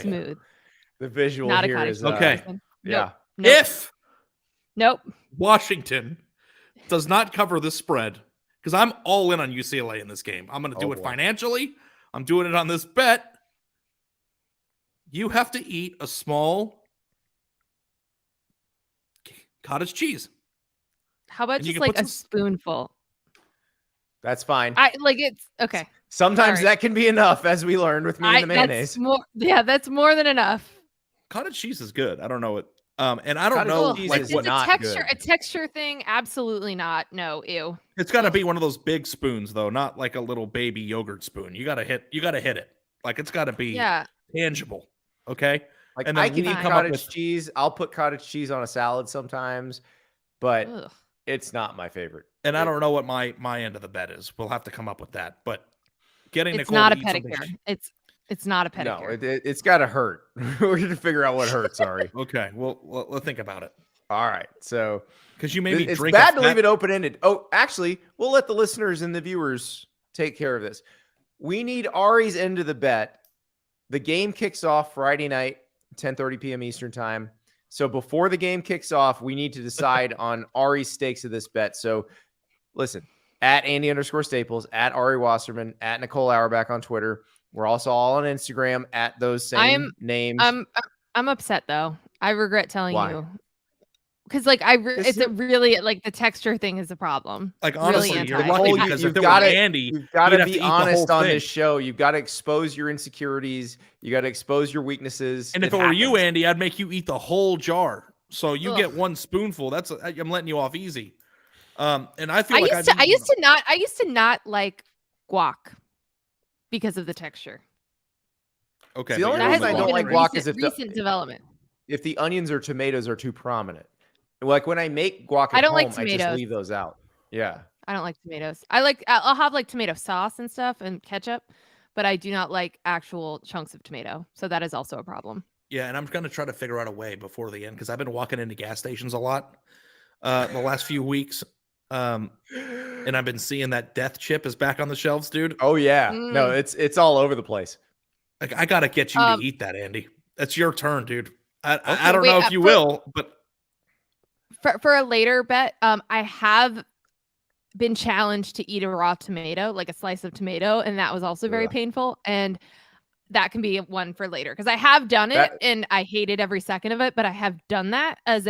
smooth. The visual Not here a is okay. Yeah. Nope. Washington does not cover this spread, because I'm all in on UCLA in this game. I'm going to do it financially. I'm doing it on this bet. You have to eat a small cottage cheese. How about just like a spoonful? That's fine. It's okay. Sometimes that can be enough, as we learned with me and the mayonnaise. That's more than enough. Cottage cheese is good. I don't know it. And I don't know, like, it's what not good. A texture thing. Absolutely not. No, ew. It's got to be one of those big spoons, though, not like a little baby yogurt spoon. You got to hit it. Like, it's got to be tangible. Okay. Like, and I can eat cottage cheese. I'll put cottage cheese on a salad sometimes, but it's not my favorite. And I don't know what my end of the bet is. We'll have to come up with that. But getting it's not a pedicure. It's not a pedicure. No, it's got to hurt. We're going to figure out what hurts. Sorry. Okay. Well, let's think about it. All right. So, because you maybe it's bad to leave it open ended. Oh, actually, we'll let the listeners and the viewers take care of this. We need Ari's end of the bet. The game kicks off Friday night. 10:30 p.m. Eastern time. So before the game kicks off, we need to decide on Ari's stakes of this bet. So listen, at Andy_Staples, at Ari Wasserman, at Nicole Auerbach on Twitter. We're also all on Instagram at those same names. I'm upset though. I regret telling Why? you. Because it's really like the texture thing is a problem. Like honestly, really you're lucky because if there were Andy, you've got to have be to eat the honest whole on thing. this show. You've got to expose your insecurities. You got to expose your weaknesses. And if it were you, Andy, I'd make you eat the whole jar. So you get one spoonful. I'm letting you off easy. And I feel I used to not like guac because of the texture. Okay. The only reason I don't like guac is if recent development. If the onions or tomatoes are too prominent. Like when I make guac at I don't home, like tomatoes. I just leave those out. Yeah. I don't like tomatoes. I'll have like tomato sauce and stuff and ketchup, but I do not like actual chunks of tomato. So that is also a problem. Yeah, and I'm going to try to figure out a way before the end because I've been walking into gas stations a lot the last few weeks. And I've been seeing that death chip is back on the shelves, dude. Oh yeah. No, it's all over the place. Like I got to get you to eat that, Andy. That's your turn, dude. I don't know if you will, but for a later bet, I have been challenged to eat a raw tomato, like a slice of tomato, and that was also very painful. And that can be one for later because I have done it and I hated every second of it, but I have done that as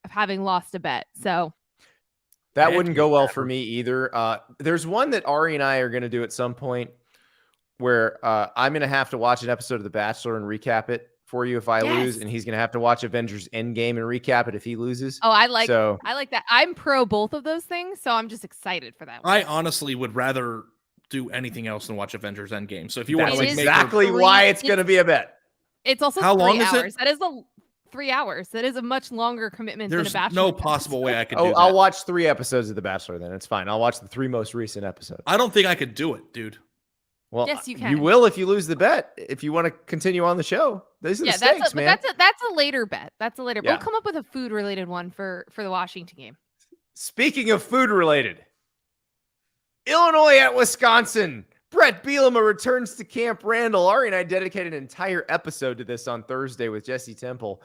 having lost a bet. So that wouldn't go well for me either. There's one that Ari and I are going to do at some point where I'm going to have to watch an episode of The Bachelor and recap it for you if I lose, and he's going to have to watch Avengers Endgame and recap it if he loses. Oh, I like that. I'm pro both of those things, so I'm just excited for that one. I honestly would rather do anything else than watch Avengers Endgame. So if you want to exactly why it's going to be a bet. It's also how 3 long hours. is it? That is 3 hours. That is a much longer commitment than a Bachelor. There's no possible way I could do that. I'll watch 3 episodes of The Bachelor then. It's fine. I'll watch the 3 most recent episodes. I don't think I could do it, dude. Well, yes, you can. You will if you lose the bet. If you want to continue on the show, these are the stakes, man. That's a later bet. That's a later. Yeah. We'll come up with a food related one for the Washington game. Speaking of food related, Illinois at Wisconsin. Brett Bielema returns to Camp Randall. Ari and I dedicated an entire episode to this on Thursday with Jesse Temple,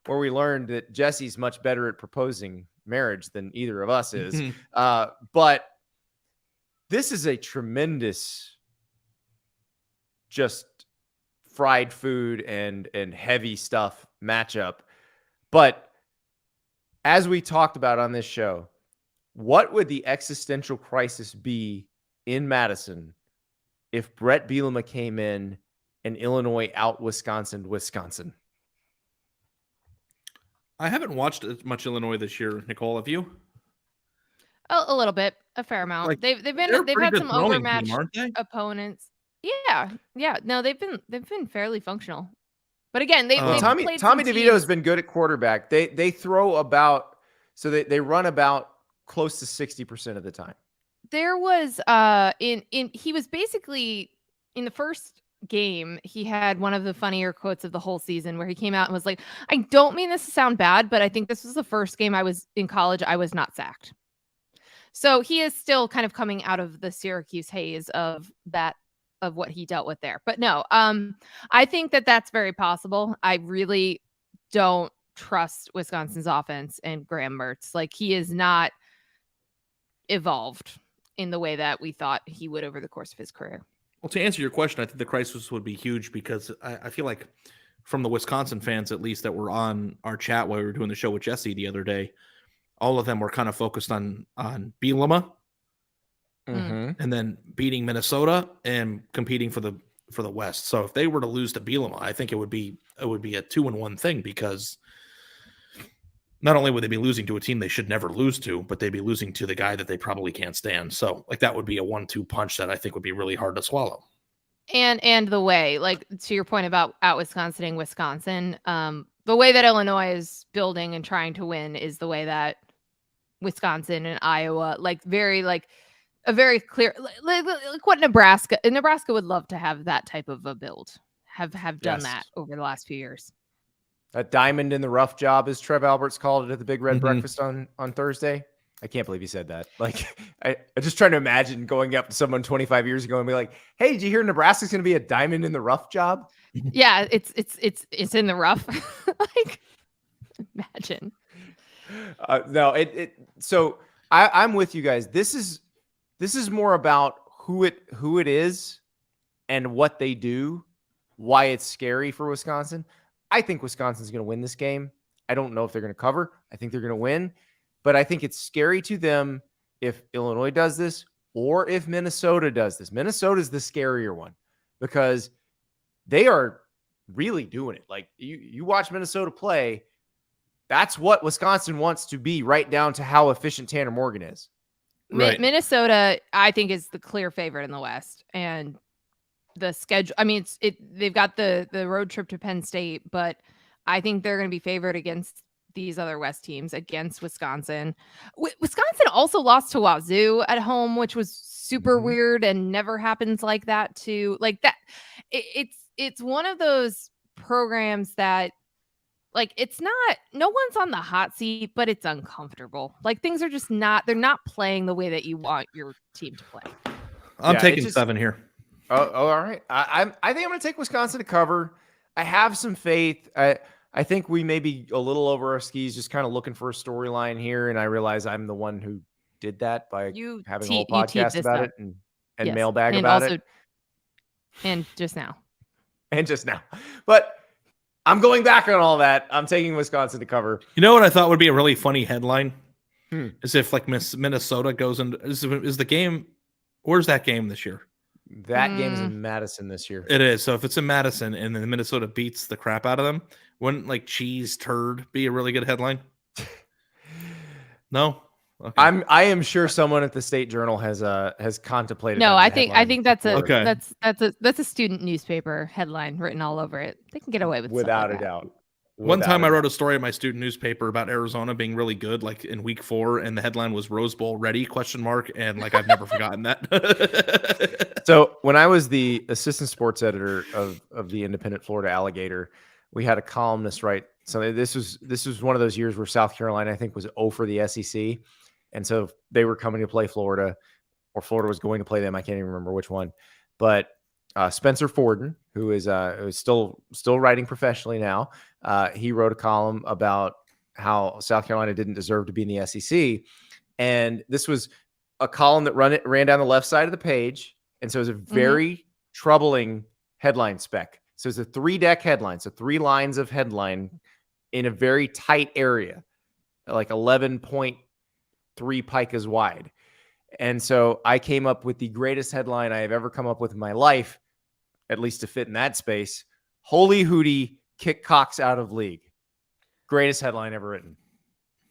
where we learned that Jesse's much better at proposing marriage than either of us is. But this is a tremendous just fried food and heavy stuff matchup. But as we talked about on this show, what would the existential crisis be in Madison if Brett Bielema came in and Illinois out Wisconsin? I haven't watched as much Illinois this year, Nicole. Have you? A little bit, a fair amount. Like, they've had some overmatched team, aren't they? opponents. Yeah. No, they've been fairly functional. But again, Tommy DeVito has been good at quarterback. They throw about, so they run about close to 60% of the time. There was he was basically in the first game, he had one of the funnier quotes of the whole season where he came out and was like, I don't mean this to sound bad, but I think this was the first game I was in college I was not sacked. So he is still kind of coming out of the Syracuse haze of what he dealt with there. But no, I think that that's very possible. I really don't trust Wisconsin's offense and Graham Mertz. Like, he is not evolved in the way that we thought he would over the course of his career. Well, to answer your question, I think the crisis would be huge because I feel like from the Wisconsin fans, at least, that were on our chat while we were doing the show with Jesse the other day, all of them were kind of focused on Bielema. And then beating Minnesota and competing for the West. So if they were to lose to Bielema, I think it would be a 2-1 thing because not only would they be losing to a team they should never lose to, but they'd be losing to the guy that they probably can't stand. So like that would be a 1-2 punch that I think would be really hard to swallow. And the way, like to your point about out Wisconsin, the way that Illinois is building and trying to win is the way that Wisconsin and Iowa, a very clear, like what Nebraska would love to have that type of a build, have done that over the last few years. A diamond in the rough job, as Trev Alberts called it at the Big Red Breakfast on Thursday. I can't believe you said that. Like, I'm just trying to imagine going up to someone 25 years ago and be like, "Hey, did you hear Nebraska's going to be a diamond in the rough job?" Yeah, it's in the rough. Like, imagine. No, so I'm with you guys. This is more about who it is and what they do, why it's scary for Wisconsin. I think Wisconsin's going to win this game. I don't know if they're going to cover. I think they're going to win, but I think it's scary to them if Illinois does this or if Minnesota does this. Minnesota's the scarier one because they are really doing it. Like you watch Minnesota play, that's what Wisconsin wants to be, right down to how efficient Tanner Morgan is. Right. Minnesota, I think, is the clear favorite in the West, and the schedule. I mean, they've got the road trip to Penn State, but I think they're going to be favored against these other West teams, against Wisconsin. Wisconsin also lost to Wazoo at home, which was super weird and never happens like that. Like that, it's one of those programs that, like, it's not, no one's on the hot seat, but it's uncomfortable. Like, things are just not, they're not playing the way that you want your team to play. I'm taking 7 here. Oh, all right. I think I'm going to take Wisconsin to cover. I have some faith. I think we may be a little over our skis, just kind of looking for a storyline here. And I realize I'm the one who did that by having a whole podcast about it and yes, mailbag and about it. And just now. But I'm going back on all that. I'm taking Wisconsin to cover. You know what I thought would be a really funny headline? Is if like Minnesota goes into is the game. Where's that game this year? That game is in Madison this year. It is. So if it's in Madison and then Minnesota beats the crap out of them, wouldn't like cheese turd be a really good headline? No. Okay. I am sure someone at the State Journal has contemplated. No, I think that's a student newspaper headline written all over it. They can get away with without a doubt. One time I wrote a story in my student newspaper about Arizona being really good, like in week 4, and the headline was Rose Bowl ready ? And like I've never forgotten that. So when I was the assistant sports editor of the Independent Florida Alligator, we had a columnist write. So this was one of those years where South Carolina, I think, was 0 for the SEC. And so they were coming to play Florida, or Florida was going to play them. I can't even remember which one. But Spencer Forden, who is still writing professionally now, he wrote a column about how South Carolina didn't deserve to be in the SEC. And this was a column that ran down the left side of the page. And so it was a very troubling headline spec. So it's a 3-deck headline. So 3 lines of headline in a very tight area, like 11.3 picas wide. And so I came up with the greatest headline I have ever come up with in my life, at least to fit in that space. Holy Hootie, kick Cox out of league. Greatest headline ever written.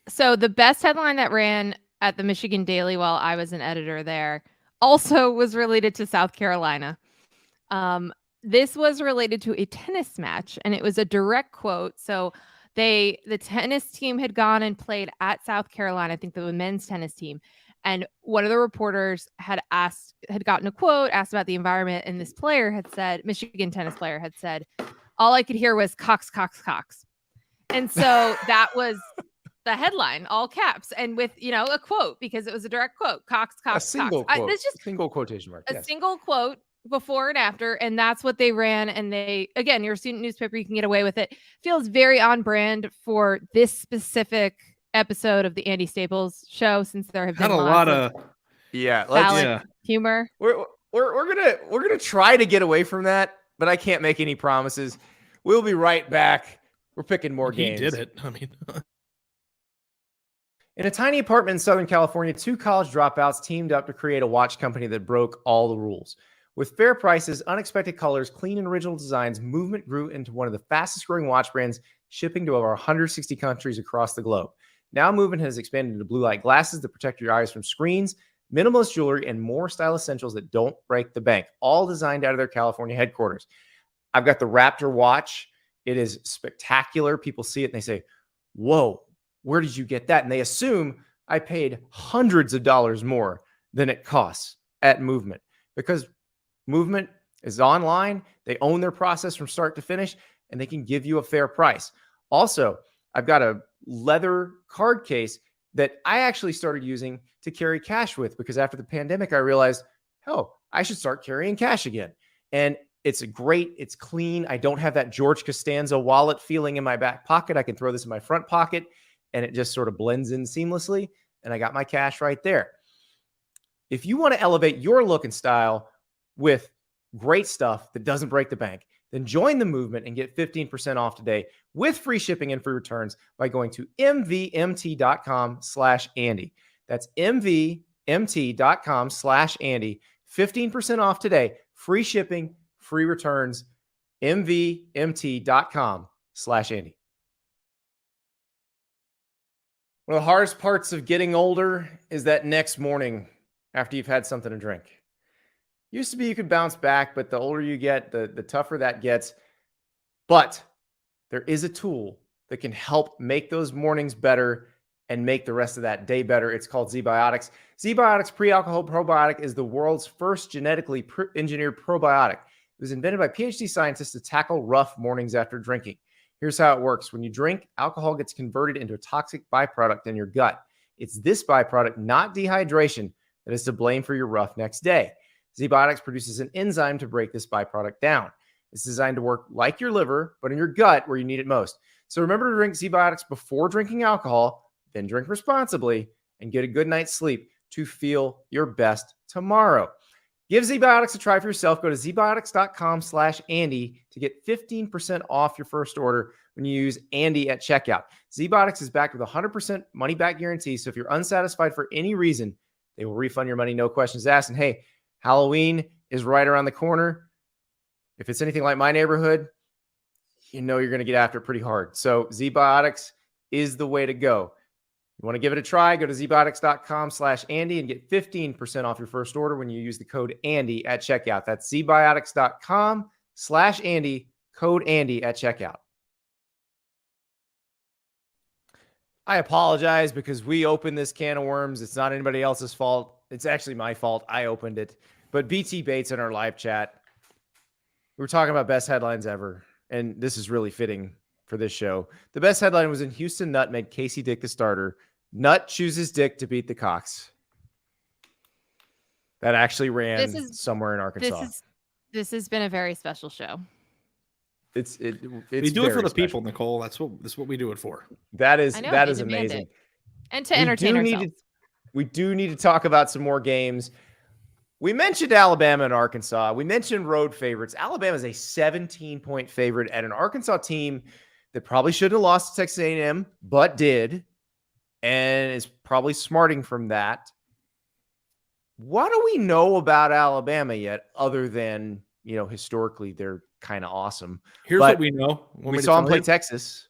So the best headline that ran at the Michigan Daily while I was an editor there also was related to South Carolina. This was related to a tennis match, and it was a direct quote. So the tennis team had gone and played at South Carolina, I think the men's tennis team. And one of the reporters had gotten a quote, asked about the environment. And this player had said, Michigan tennis player had said, all I could hear was Cox, Cox, Cox. And so that was the headline, all caps, and with, a quote, because it was a direct quote, Cox, Cox, a single Cox. Quote. Single quotation mark. A single quote before and after. And that's what they ran. And again, your student newspaper, you can get away with it. Feels very on brand for this specific episode of the Andy Staples show, since there have been a lot of humor. We're gonna try to get away from that, but I can't make any promises. We'll be right back. We're picking more games. He did it. I mean, in a tiny apartment in Southern California, 2 college dropouts teamed up to create a watch company that broke all the rules. With fair prices, unexpected colors, clean and original designs, Movement grew into one of the fastest growing watch brands, shipping to over 160 countries across the globe. Now Movement has expanded into blue light glasses that protect your eyes from screens, minimalist jewelry, and more style essentials that don't break the bank, all designed out of their California headquarters. I've got the Raptor watch. It is spectacular. People see it and they say, whoa, where did you get that? And they assume I paid hundreds of dollars more than it costs at Movement, because Movement is online. They own their process from start to finish, and they can give you a fair price. Also, I've got a leather card case that I actually started using to carry cash with, because after the pandemic, I realized, oh, I should start carrying cash again. And it's great. It's clean. I don't have that George Costanza wallet feeling in my back pocket. I can throw this in my front pocket and it just sort of blends in seamlessly. And I got my cash right there. If you want to elevate your look and style with great stuff that doesn't break the bank, then join the movement and get 15% off today with free shipping and free returns by going to mvmt.com/Andy. That's mvmt.com/Andy. 15% off today. Free shipping, free returns. mvmt.com/Andy. One of the hardest parts of getting older is that next morning after you've had something to drink. Used to be you could bounce back, but the older you get, the tougher that gets. But there is a tool that can help make those mornings better and make the rest of that day better. It's called ZBiotics. ZBiotics Pre-Alcohol Probiotic is the world's first genetically engineered probiotic. It was invented by PhD scientists to tackle rough mornings after drinking. Here's how it works. When you drink, alcohol gets converted into a toxic byproduct in your gut. It's this byproduct, not dehydration, that is to blame for your rough next day. ZBiotics produces an enzyme to break this byproduct down. It's designed to work like your liver, but in your gut where you need it most. So remember to drink ZBiotics before drinking alcohol, then drink responsibly and get a good night's sleep to feel your best tomorrow. Give ZBiotics a try for yourself. Go to zbiotics.com/Andy to get 15% off your first order when you use Andy at checkout. ZBiotics is backed with a 100% money back guarantee. So if you're unsatisfied for any reason, they will refund your money, no questions asked. And hey, Halloween is right around the corner. If it's anything like my neighborhood, you know you're going to get after it pretty hard. So ZBiotics is the way to go. You want to give it a try, go to zbiotics.com/Andy and get 15% off your first order when you use the code Andy at checkout. That's zbiotics.com/Andy, code Andy at checkout. I apologize because we opened this can of worms. It's not anybody else's fault. It's actually my fault. I opened it. But BT Bates in our live chat, we were talking about best headlines ever, and this is really fitting for this show. The best headline was in Houston Nutt made Casey Dick the starter. Nutt chooses Dick to beat the Cox. That actually ran somewhere in Arkansas. This has been a very special show. It's we do it for the people, Nicole. That's what we do it for. That is amazing. And to entertain ourselves. We do need to talk about some more games. We mentioned Alabama and Arkansas. We mentioned road favorites. Alabama is a 17-point favorite at an Arkansas team that probably shouldn't have lost to Texas A&M, but did, and is probably smarting from that. What do we know about Alabama yet, other than, historically they're kind of awesome? Here's what we know. We saw them play Texas.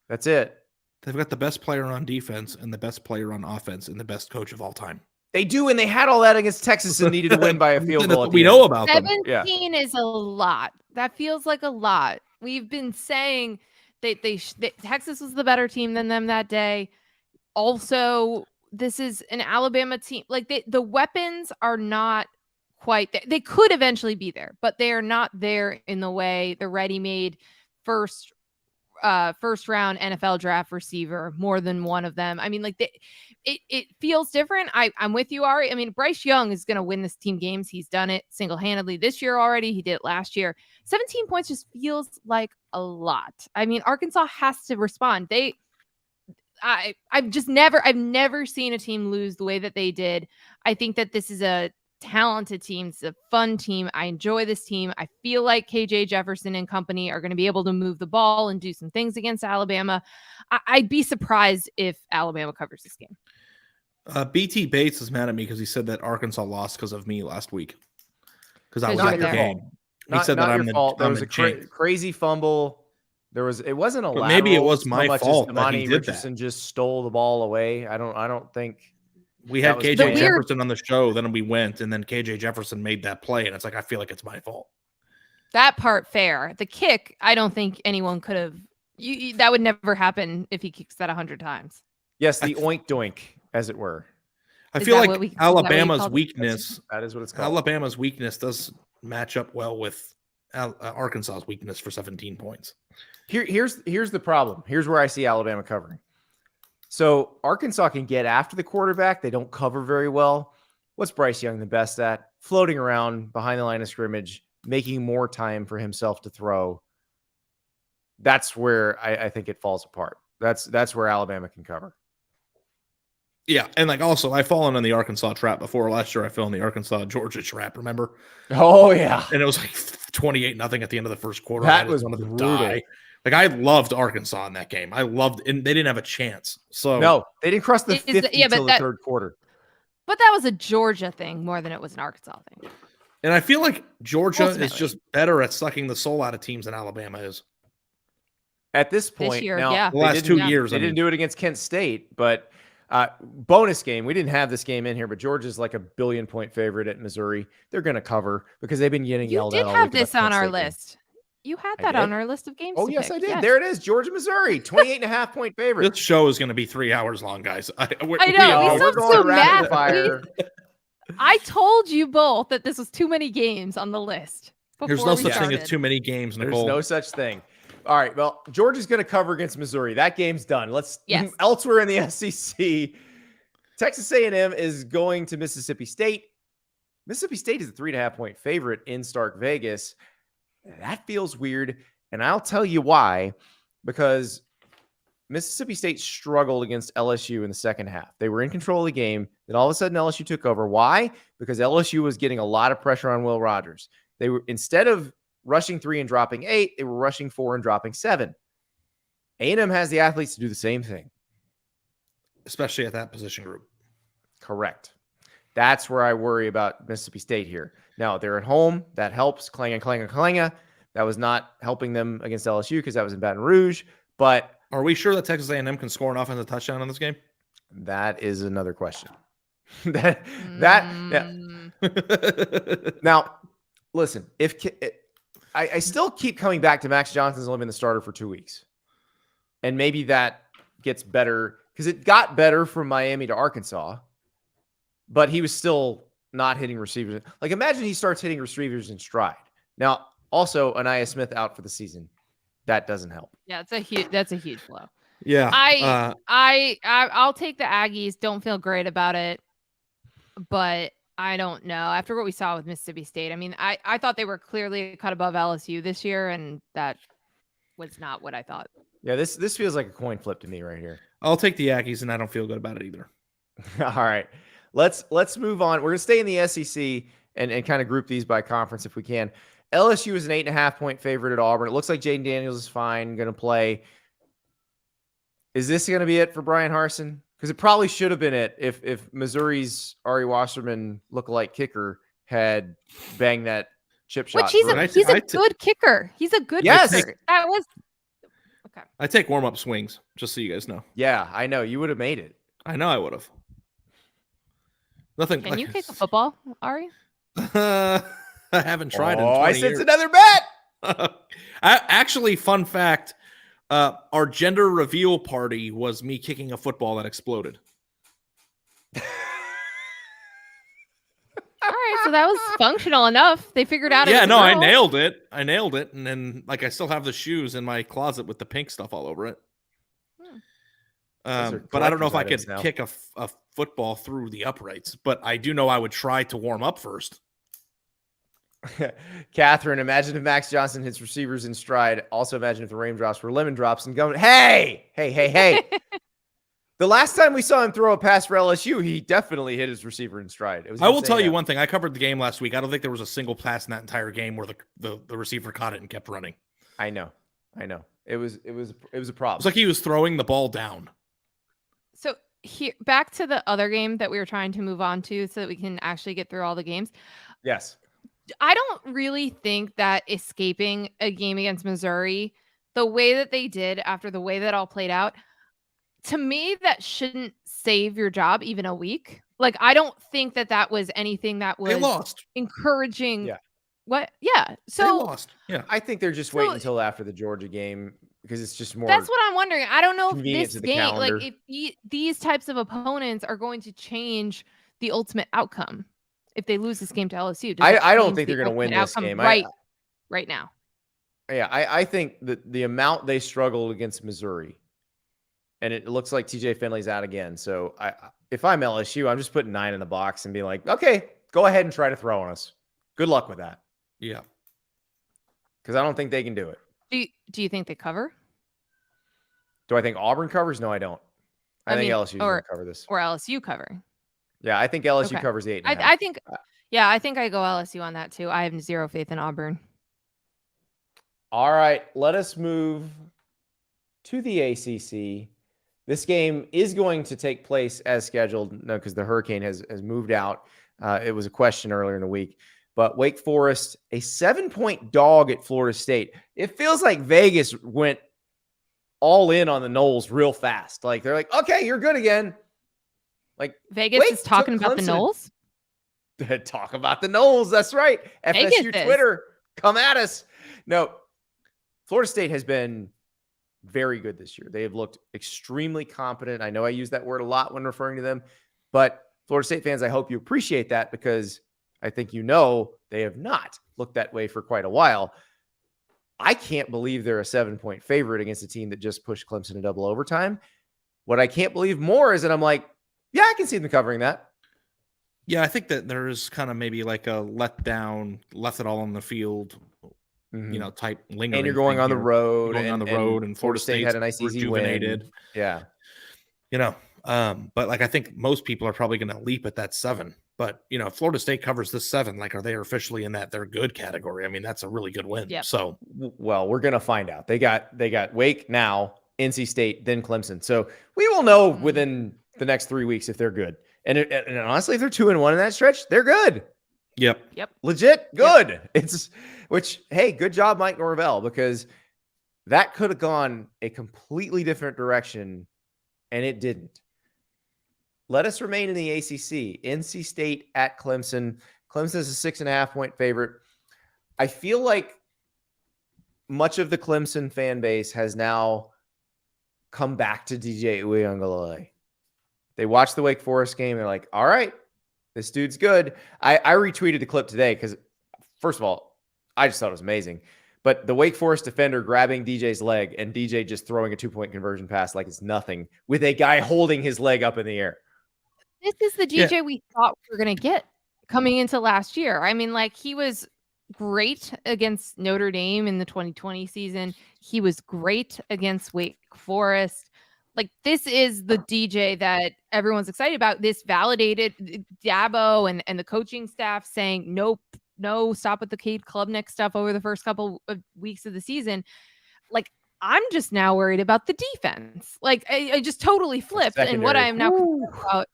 That's it. They've got the best player on defense and the best player on offense and the best coach of all time. They do, and they had all that against Texas and needed to win by a field goal. We know about 17 is a lot. That feels like a lot. We've been saying that Texas was the better team than them that day. Also, this is an Alabama team. Like the weapons are not quite there. They could eventually be there, but they are not there in the way the ready-made first round NFL draft receiver, more than one of them. I mean, it feels different. I'm with you, Ari. I mean, Bryce Young is going to win this team games. He's done it single-handedly this year already. He did it last year. 17 points just feels like a lot. I mean, Arkansas has to respond. I've never seen a team lose the way that they did. I think that this is a talented team. It's a fun team. I enjoy this team. I feel like KJ Jefferson and company are going to be able to move the ball and do some things against Alabama. I'd be surprised if Alabama covers this game. BT Bates is mad at me because he said that Arkansas lost because of me last week. Because I was at your game. He said that I'm the fault. There was a crazy fumble. It wasn't a lateral. Maybe it was my fault that Imani he did Richardson just stole the ball away. I don't think. We had KJ Jefferson on the show, then we went, and then KJ Jefferson made that play, and it's like, I feel like it's my fault. That part, fair. The kick, I don't think anyone could have. That would never happen if he kicks that 100 times. Yes, the oink doink, as it were. I feel like Alabama's weakness. That is what it's called. Alabama's weakness does match up well with Arkansas's weakness for 17 points. Here's the problem. Here's where I see Alabama covering. So Arkansas can get after the quarterback. They don't cover very well. What's Bryce Young the best at? Floating around behind the line of scrimmage, making more time for himself to throw. That's where I think it falls apart. That's where Alabama can cover. Yeah, and like also, I've fallen in the Arkansas trap before. Last year, I fell in the Arkansas-Georgia trap, remember? Oh, yeah. And it was like 28-0 at the end of the first quarter. That I was wanted to brutal. die. Like, I loved Arkansas in that game. I loved, and they didn't have a chance. So no, they didn't cross the 50 until the third quarter. But that was a Georgia thing more than it was an Arkansas thing. And I feel like Georgia is just better at sucking the soul out of teams than Alabama is. At this point, this year, now, the last 2 years, they didn't do it against Kent State, but bonus game. We didn't have this game in here, but Georgia's like a 1 billion point favorite at Missouri. They're going to cover because they've been getting yelled at. You did have this on our list. You had that on our list of games. Oh, yes, I did. Yes. There it is. Georgia, Missouri, 28.5 point favorite. This show is going to be 3 hours long, guys. I know. We're going to rapid fire. I told you both that this was too many games on the list. There's no such thing as too many games, Nicole. There's no such thing. All right. Well, Georgia's going to cover against Missouri. That game's done. Elsewhere in the SEC, Texas A&M is going to Mississippi State. Mississippi State is a 3.5 point favorite in Stark Vegas. That feels weird. And I'll tell you why, because Mississippi State struggled against LSU in the second half. They were in control of the game. Then all of a sudden LSU took over. Why? Because LSU was getting a lot of pressure on Will Rogers. They were, instead of rushing 3 and dropping 8, they were rushing 4 and dropping 7. A&M has the athletes to do the same thing. Especially at that position group. Correct. That's where I worry about Mississippi State here. Now, they're at home. That helps. Clanga. That was not helping them against LSU because that was in Baton Rouge. But are we sure that Texas A&M can score an offensive touchdown in this game? That is another question. Yeah. Now, listen, I still keep coming back to Max Johnson's only been the starter for 2 weeks. And maybe that gets better because it got better from Miami to Arkansas, but he was still not hitting receivers. Like, imagine he starts hitting receivers in stride. Now, also, Anaya Smith out for the season. That doesn't help. Yeah, that's a huge blow. Yeah. I'll take the Aggies. Don't feel great about it, but I don't know. After what we saw with Mississippi State, I mean, I thought they were clearly a cut above LSU this year, and that was not what I thought. Yeah, this feels like a coin flip to me right here. I'll take the Aggies, and I don't feel good about it either. All right. Let's move on. We're going to stay in the SEC and kind of group these by conference if we can. LSU is an 8.5 point favorite at Auburn. It looks like Jaden Daniels is fine, going to play. Is this going to be it for Brian Harsin? Because it probably should have been it if Missouri's Ari Wasserman lookalike kicker had banged that chip shot. Which he's a good kicker. He's a good kicker. That was okay. I take warm-up swings, just so you guys know. Yeah, I know. You would have made it. I know I would have. Nothing. Can you kick a football, Ari? I haven't tried in 20 I years. sense another bet. Actually, fun fact, our gender reveal party was me kicking a football that exploded. All right, so that was functional enough. They figured out. Yeah, no, I nailed it. And then, like, I still have the shoes in my closet with the pink stuff all over it. But I don't know if I could kick a football through the uprights. But I do know I would try to warm up first. Catherine, imagine if Max Johnson hits receivers in stride. Also imagine if the raindrops were lemon drops and going, hey. The last time we saw him throw a pass for LSU, he definitely hit his receiver in stride. I will tell you one thing. I covered the game last week. I don't think there was a single pass in that entire game where the receiver caught it and kept running. I know. It was a problem. It's like he was throwing the ball down. So here, back to the other game that we were trying to move on to so that we can actually get through all the games. Yes. I don't really think that escaping a game against Missouri, the way that they did after the way that all played out, to me, that shouldn't save your job even a week. Like, I don't think that was anything that was they lost. Encouraging. Yeah. What? Yeah. So they lost. Yeah. I think they're just waiting until after the Georgia game because it's just more. That's what I'm wondering. I don't know if this game, calendar. like if these types of opponents are going to change the ultimate outcome. If they lose this game to LSU, I don't think they're going to win this game right now. Yeah, I think that the amount they struggled against Missouri and it looks like TJ Finley's out again. So if I'm LSU, I'm just putting 9 in the box and being like, okay, go ahead and try to throw on us. Good luck with that. Yeah. Because I don't think they can do it. Do you think they cover? Do I think Auburn covers? No, I don't. I think LSU is going to cover this. Or LSU covering. Yeah, I think LSU covers the 8.5. I think, I think I go LSU on that too. I have zero faith in Auburn. All right, let us move to the ACC. This game is going to take place as scheduled. No, because the Hurricane has moved out. It was a question earlier in the week. But Wake Forest, a 7-point dog at Florida State. It feels like Vegas went all in on the Noles real fast. Like, they're like, okay, you're good again. Like, Vegas is talking about the Noles? Talk about the Noles. That's right. FSU Twitter, come at us. No, Florida State has been very good this year. They have looked extremely competent. I know I use that word a lot when referring to them, but Florida State fans, I hope you appreciate that, because I think they have not looked that way for quite a while. I can't believe they're a 7-point favorite against a team that just pushed Clemson in double overtime. What I can't believe more is that I'm like, yeah, I can see them covering that. Yeah, I think that there's kind of maybe like a letdown, left it all on the field, type lingering. And you're going on the road. And Florida State had a nice easy win. Yeah. But like, I think most people are probably going to leap at that 7. But, if Florida State covers this 7, like, are they officially in that they're good category? I mean, that's a really good win. Yep. So, well, we're going to find out. They got Wake now, NC State, then Clemson. So we will know within the next 3 weeks if they're good. And honestly, if they're 2-1 in that stretch, they're good. Yep. Legit good. Yep. Hey, good job, Mike Norvell, because that could have gone a completely different direction, and it didn't. Let us remain in the ACC. NC State at Clemson. Clemson is a 6.5-point favorite. I feel like much of the Clemson fan base has now come back to DJ Uiagalelei. They watched the Wake Forest game. They're like, all right, this dude's good. I retweeted the clip today because, first of all, I just thought it was amazing. But the Wake Forest defender grabbing DJ's leg and DJ just throwing a 2-point conversion pass like it's nothing with a guy holding his leg up in the air. This is the DJ we thought we were going to get coming into last year. I mean, like, he was great against Notre Dame in the 2020 season. He was great against Wake Forest. Like, this is the DJ that everyone's excited about. This validated Dabo and the coaching staff saying, nope, no, stop with the Cade Klubnik stuff over the first couple of weeks of the season. Like, I'm just now worried about the defense. Like, I just totally flipped. And what I am now concerned about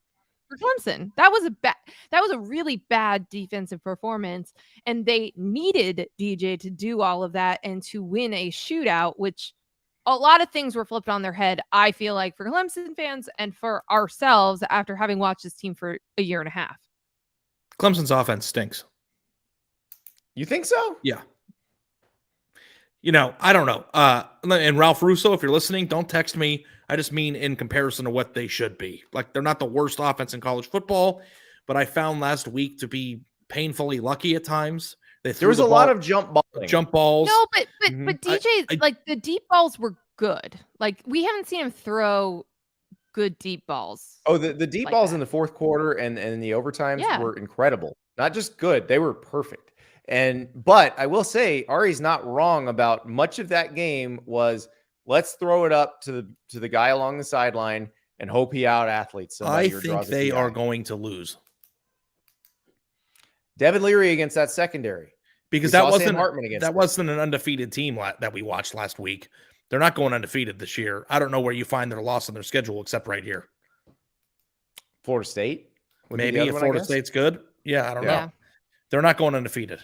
for Clemson, that was a really bad defensive performance. And they needed DJ to do all of that and to win a shootout, which a lot of things were flipped on their head, I feel like, for Clemson fans and for ourselves after having watched this team for a year and a half. Clemson's offense stinks. You think so? Yeah. I don't know. And Ralph Russo, if you're listening, don't text me. I just mean in comparison to what they should be. Like, they're not the worst offense in college football, but I found last week to be painfully lucky at times. There was a lot of jump balls. No, but DJ, like, the deep balls were good. Like, we haven't seen him throw good deep balls. Oh, the deep like balls in the fourth quarter and the overtimes were incredible. Not just good, they were perfect. But I will say, Ari's not wrong about much of that game was, let's throw it up to the guy along the sideline and hope he out athletes somebody. I think they are going to lose. Devin Leary against that secondary. Because that wasn't an undefeated team that we watched last week. They're not going undefeated this year. I don't know where you find their loss on their schedule except right here. Florida State? Maybe if Florida State's good. Yeah, I don't know. They're not going undefeated.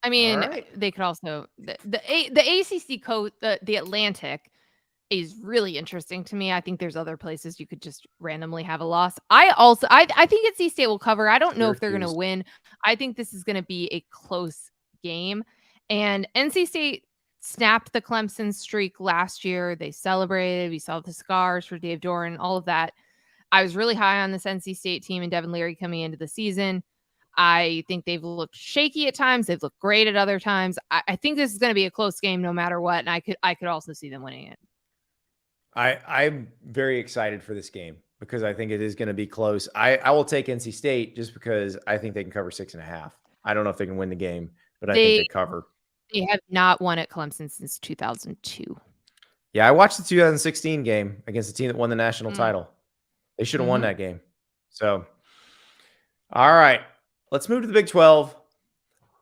I mean, they could also the ACC code, the Atlantic is really interesting to me. I think there's other places you could just randomly have a loss. I think NC State will cover. I don't know if they're going to win. I think this is going to be a close game. And NC State snapped the Clemson streak last year. They celebrated. We saw the scars for Dave Doran, all of that. I was really high on this NC State team and Devin Leary coming into the season. I think they've looked shaky at times. They've looked great at other times. I think this is going to be a close game no matter what. And I could also see them winning it. I'm very excited for this game because I think it is going to be close. I will take NC State just because I think they can cover 6.5. I don't know if they can win the game, but I think they cover. They have not won at Clemson since 2002. Yeah, I watched the 2016 game against the team that won the national title. They should have won that game. So, all right, let's move to the Big 12.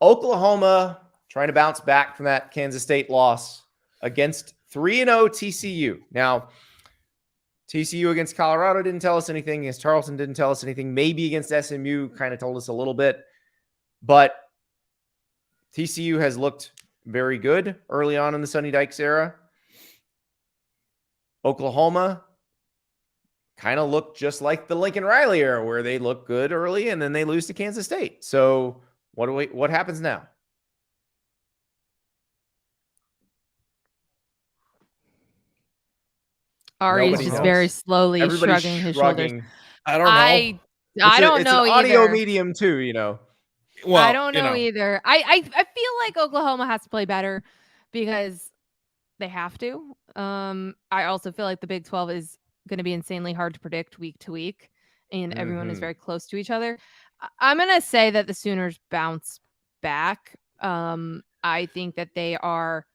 Oklahoma trying to bounce back from that Kansas State loss against 3-0 TCU. Now, TCU against Colorado didn't tell us anything. Against Charleston didn't tell us anything. Maybe against SMU kind of told us a little bit. But TCU has looked very good early on in the Sonny Dykes era. Oklahoma kind of looked just like the Lincoln Riley era where they look good early and then they lose to Kansas State. So what happens now? Ari's just very slowly shrugging his shoulders. I don't know. I don't know it's an audio medium too, you know. Well, I don't know either. I feel like Oklahoma has to play better because they have to. I also feel like the Big 12 is going to be insanely hard to predict week to week, and everyone is very close to each other. I'm going to say that the Sooners bounce back. I think that they are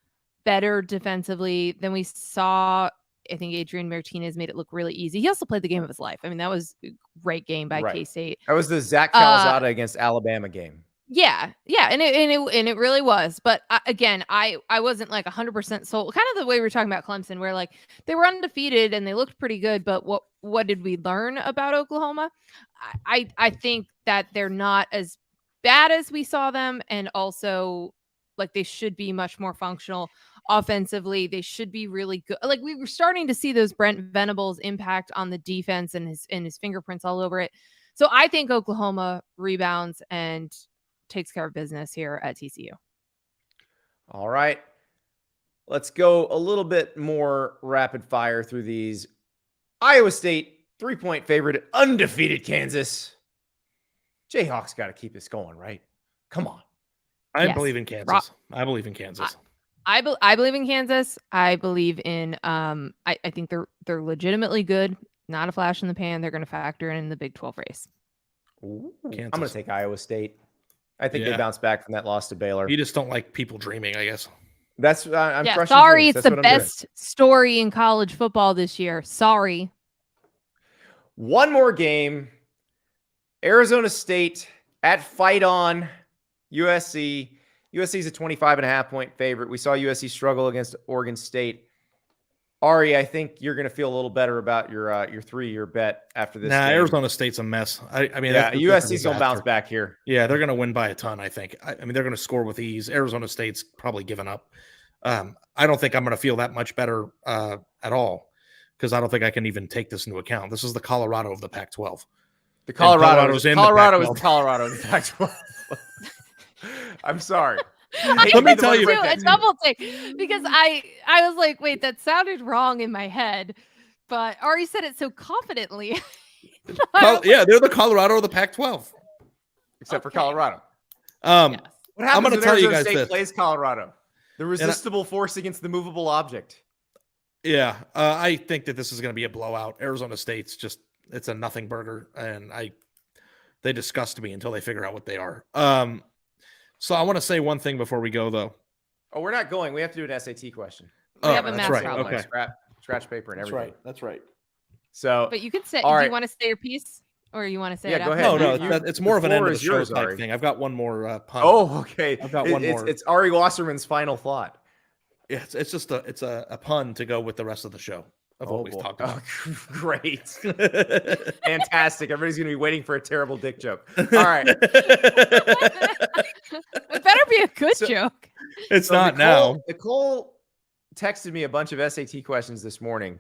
better defensively than we saw. I think Adrian Martinez made it look really easy. He also played the game of his life. I mean, that was a great game by K-State. That was the Zach Calzada against Alabama game. Yeah, and it really was. But again, I wasn't like 100% sold. Kind of the way we were talking about Clemson, where like they were undefeated and they looked pretty good. But what did we learn about Oklahoma? I think that they're not as bad as we saw them, and also like they should be much more functional offensively. They should be really good. Like we were starting to see those Brent Venables impact on the defense and his fingerprints all over it. So I think Oklahoma rebounds and takes care of business here at TCU. All right. Let's go a little bit more rapid fire through these. Iowa State, 3-point favorite, undefeated Kansas. Jayhawks got to keep this going, right? Come on. I believe in Kansas. I believe in Kansas. I believe in Kansas. I believe in I think they're legitimately good. Not a flash in the pan. They're going to factor in the Big 12 race. Ooh, I'm going to take Iowa State. I think they bounce back from that loss to Baylor. You just don't like people dreaming, I guess. That's I'm crushing sorry, dreams. It's the best story in college football this year. Sorry. One more game. Arizona State at Fight On USC. USC is a 25.5-point favorite. We saw USC struggle against Oregon State. Ari, I think you're going to feel a little better about your 3-year bet after this. Nah, game. Arizona State's a mess. I mean, USC's going to bounce back here. Yeah, they're going to win by a ton, I think. I mean, they're going to score with ease. Arizona State's probably given up. I don't think I'm going to feel that much better at all because I don't think I can even take this into account. This is the Colorado of the Pac-12. The Colorado is the Pac-12. I'm sorry. Let me tell you a double take because I was like, wait, that sounded wrong in my head, but Ari said it so confidently. Yeah, they're the Colorado of the Pac-12, except for Colorado. Yes. What happens I'm going to tell you guys State this. Plays Colorado, the resistible force against the movable object. Yeah, I think that this is going to be a blowout. Arizona State's it's a nothing burger, and they disgust me until they figure out what they are. So I want to say one thing before we go, though. Oh, we're not going. We have to do an SAT question. We have a math problem. Okay. Scratch paper and everything. That's right. So, but you can say. All right. Do you want to say your piece, or you want to say it? Go after? ahead. No, it's more of an end of the show type thing. I've got one more pun. Oh, okay. I've got one more. It's Ari Wasserman's final thought. Yeah, it's just a pun to go with the rest of the show of what we've talked about. Oh, great. Fantastic. Everybody's going to be waiting for a terrible dick joke. All right. It better be a good joke. It's not now. Nicole texted me a bunch of SAT questions this morning,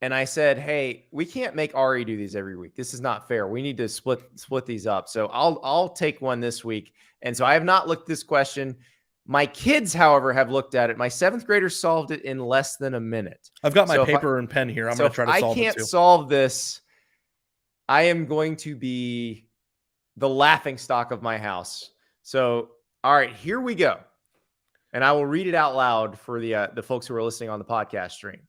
and I said, hey, we can't make Ari do these every week. This is not fair. We need to split these up. So I'll take one this week. And so I have not looked this question. My kids, however, have looked at it. My 7th graders solved it in less than a minute. I've got my paper and pen here. I'm going to try to solve it too. I can't solve this. I am going to be the laughing stock of my house. So, all right, here we go. And I will read it out loud for the folks who are listening on the podcast stream.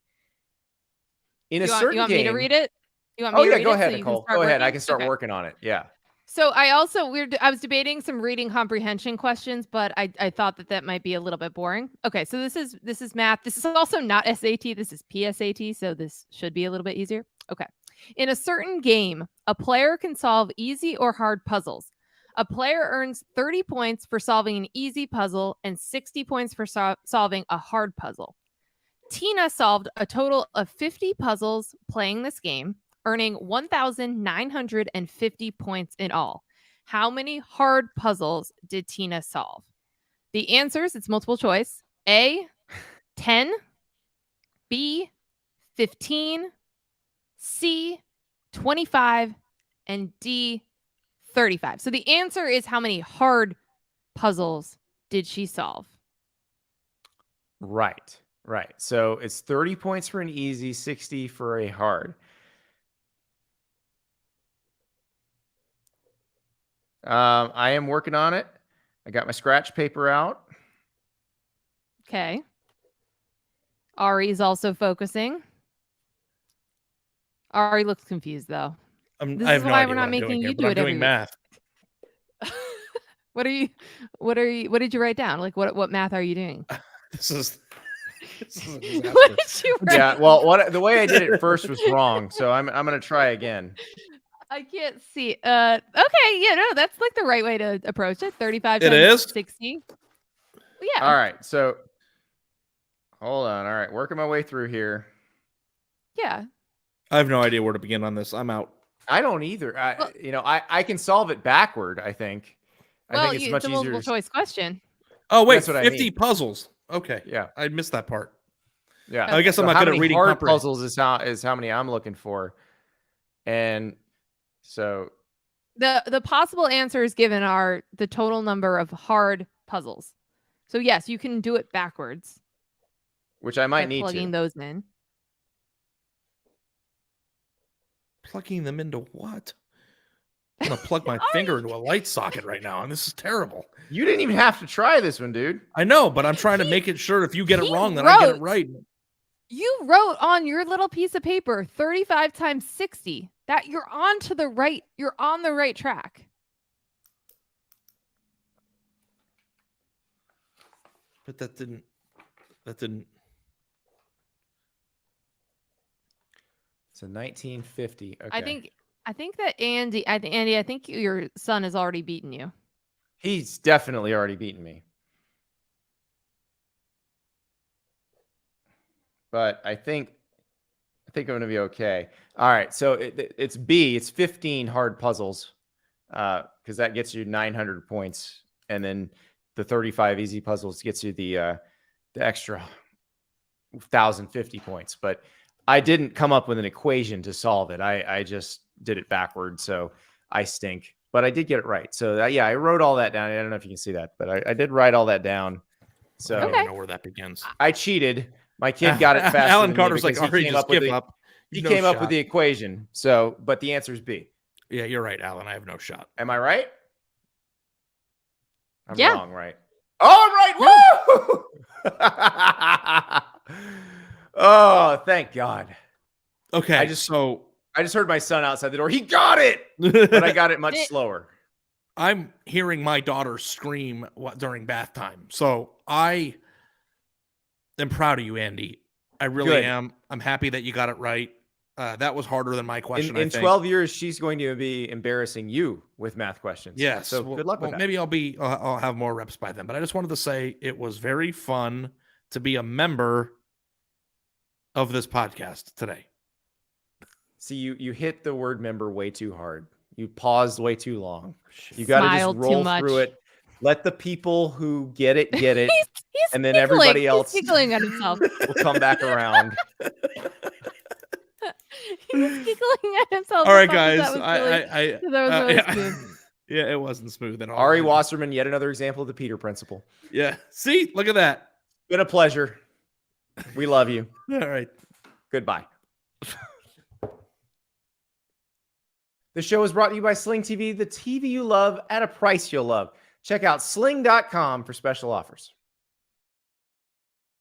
In a You certain want game, me to read it? You want me oh to yeah, read go it ahead, so you can Nicole. start Go ahead. I working? can start Okay. working on it. Yeah. So I also I was debating some reading comprehension questions, but I thought that might be a little bit boring. Okay, so this is math. This is also not SAT. This is PSAT, so this should be a little bit easier. Okay. In a certain game, a player can solve easy or hard puzzles. A player earns 30 points for solving an easy puzzle and 60 points for solving a hard puzzle. Tina solved a total of 50 puzzles playing this game, earning 1,950 points in all. How many hard puzzles did Tina solve? The answers, it's multiple choice. A, 10, B, 15, C, 25, and D, 35. So the answer is how many hard puzzles did she solve? Right. So it's 30 points for an easy, 60 for a hard. I am working on it. I got my scratch paper out. Okay. Ari's also focusing. Ari looks confused though. This I have is no why idea we're what not I'm making doing you here, do but I'm it every doing week. math. What did you write down? Like what math are you doing? This is a disaster. What did you write? Yeah, well, the way I did it first was wrong, so I'm going to try again. I can't see. Okay, yeah, no, that's like the right way to approach it. 35 It times is? 60. Yeah. All right, so hold on. All right, working my way through here. Yeah. I have no idea where to begin on this. I'm out. I don't either. I can solve it backward, I think. I Well, think it's much it's a multiple easier. choice question. Oh wait, That's what I 50 mean. puzzles. Okay, Yeah. I missed that part. Yeah. I guess I'm So not how good at many reading hard comprehension. puzzles is how many I'm looking for. And so The possible answers given are the total number of hard puzzles. So yes, you can do it backwards. which I might by need plugging to. those in. Plugging them into what? I'm gonna plug my finger into a light socket right now, and this is terrible. You didn't even have to try this one, dude. I know, but I'm trying to make it sure if you get it wrong, then I get it right. You wrote on your little piece of paper 35 times 60. That you're on the right track. But that didn't. So 1950. Okay. I think that Andy, I think your son has already beaten you. He's definitely already beaten me. But I think I'm going to be okay. All right. So it's B. It's 15 hard puzzles because that gets you 900 points. And then the 35 easy puzzles gets you the extra 1,050 points. But I didn't come up with an equation to solve it. I just did it backwards. So I stink. But I did get it right. So yeah, I wrote all that down. I don't know if you can see that, but I did write all that down. So I don't even know where that begins. I cheated. My kid got it faster. Alan Carter's like, he just give up. He came up with the equation. So, but the answer is B. Yeah, you're right, Alan. I have no shot. Am I right? I'm Yeah. wrong, right? Oh, I'm right. Woo! Oh, thank God. Okay. I just heard my son outside the door. He got it, but I got it much slower. I'm hearing my daughter scream during bath time. So I am proud of you, Andy. I really am. I'm happy that you got it right. That was harder than my question. In 12 years, she's going to be embarrassing you with math questions. Yes. So good luck with that. Maybe I'll have more reps by then. But I just wanted to say it was very fun to be a member of this podcast today. See, you hit the word member way too hard. You paused way too long. You got to just roll through it. Let the people who get it, he's and then everybody else he's giggling at himself. will come back around. He's giggling at himself. All right, guys. That was really smooth. Yeah, it wasn't smooth at all. Ari Wasserman, yet another example of the Peter principle. Yeah. See, look at that. Been a pleasure. We love you. All right. Goodbye. The show is brought to you by Sling TV, the TV you love at a price you'll love. Check out sling.com for special offers.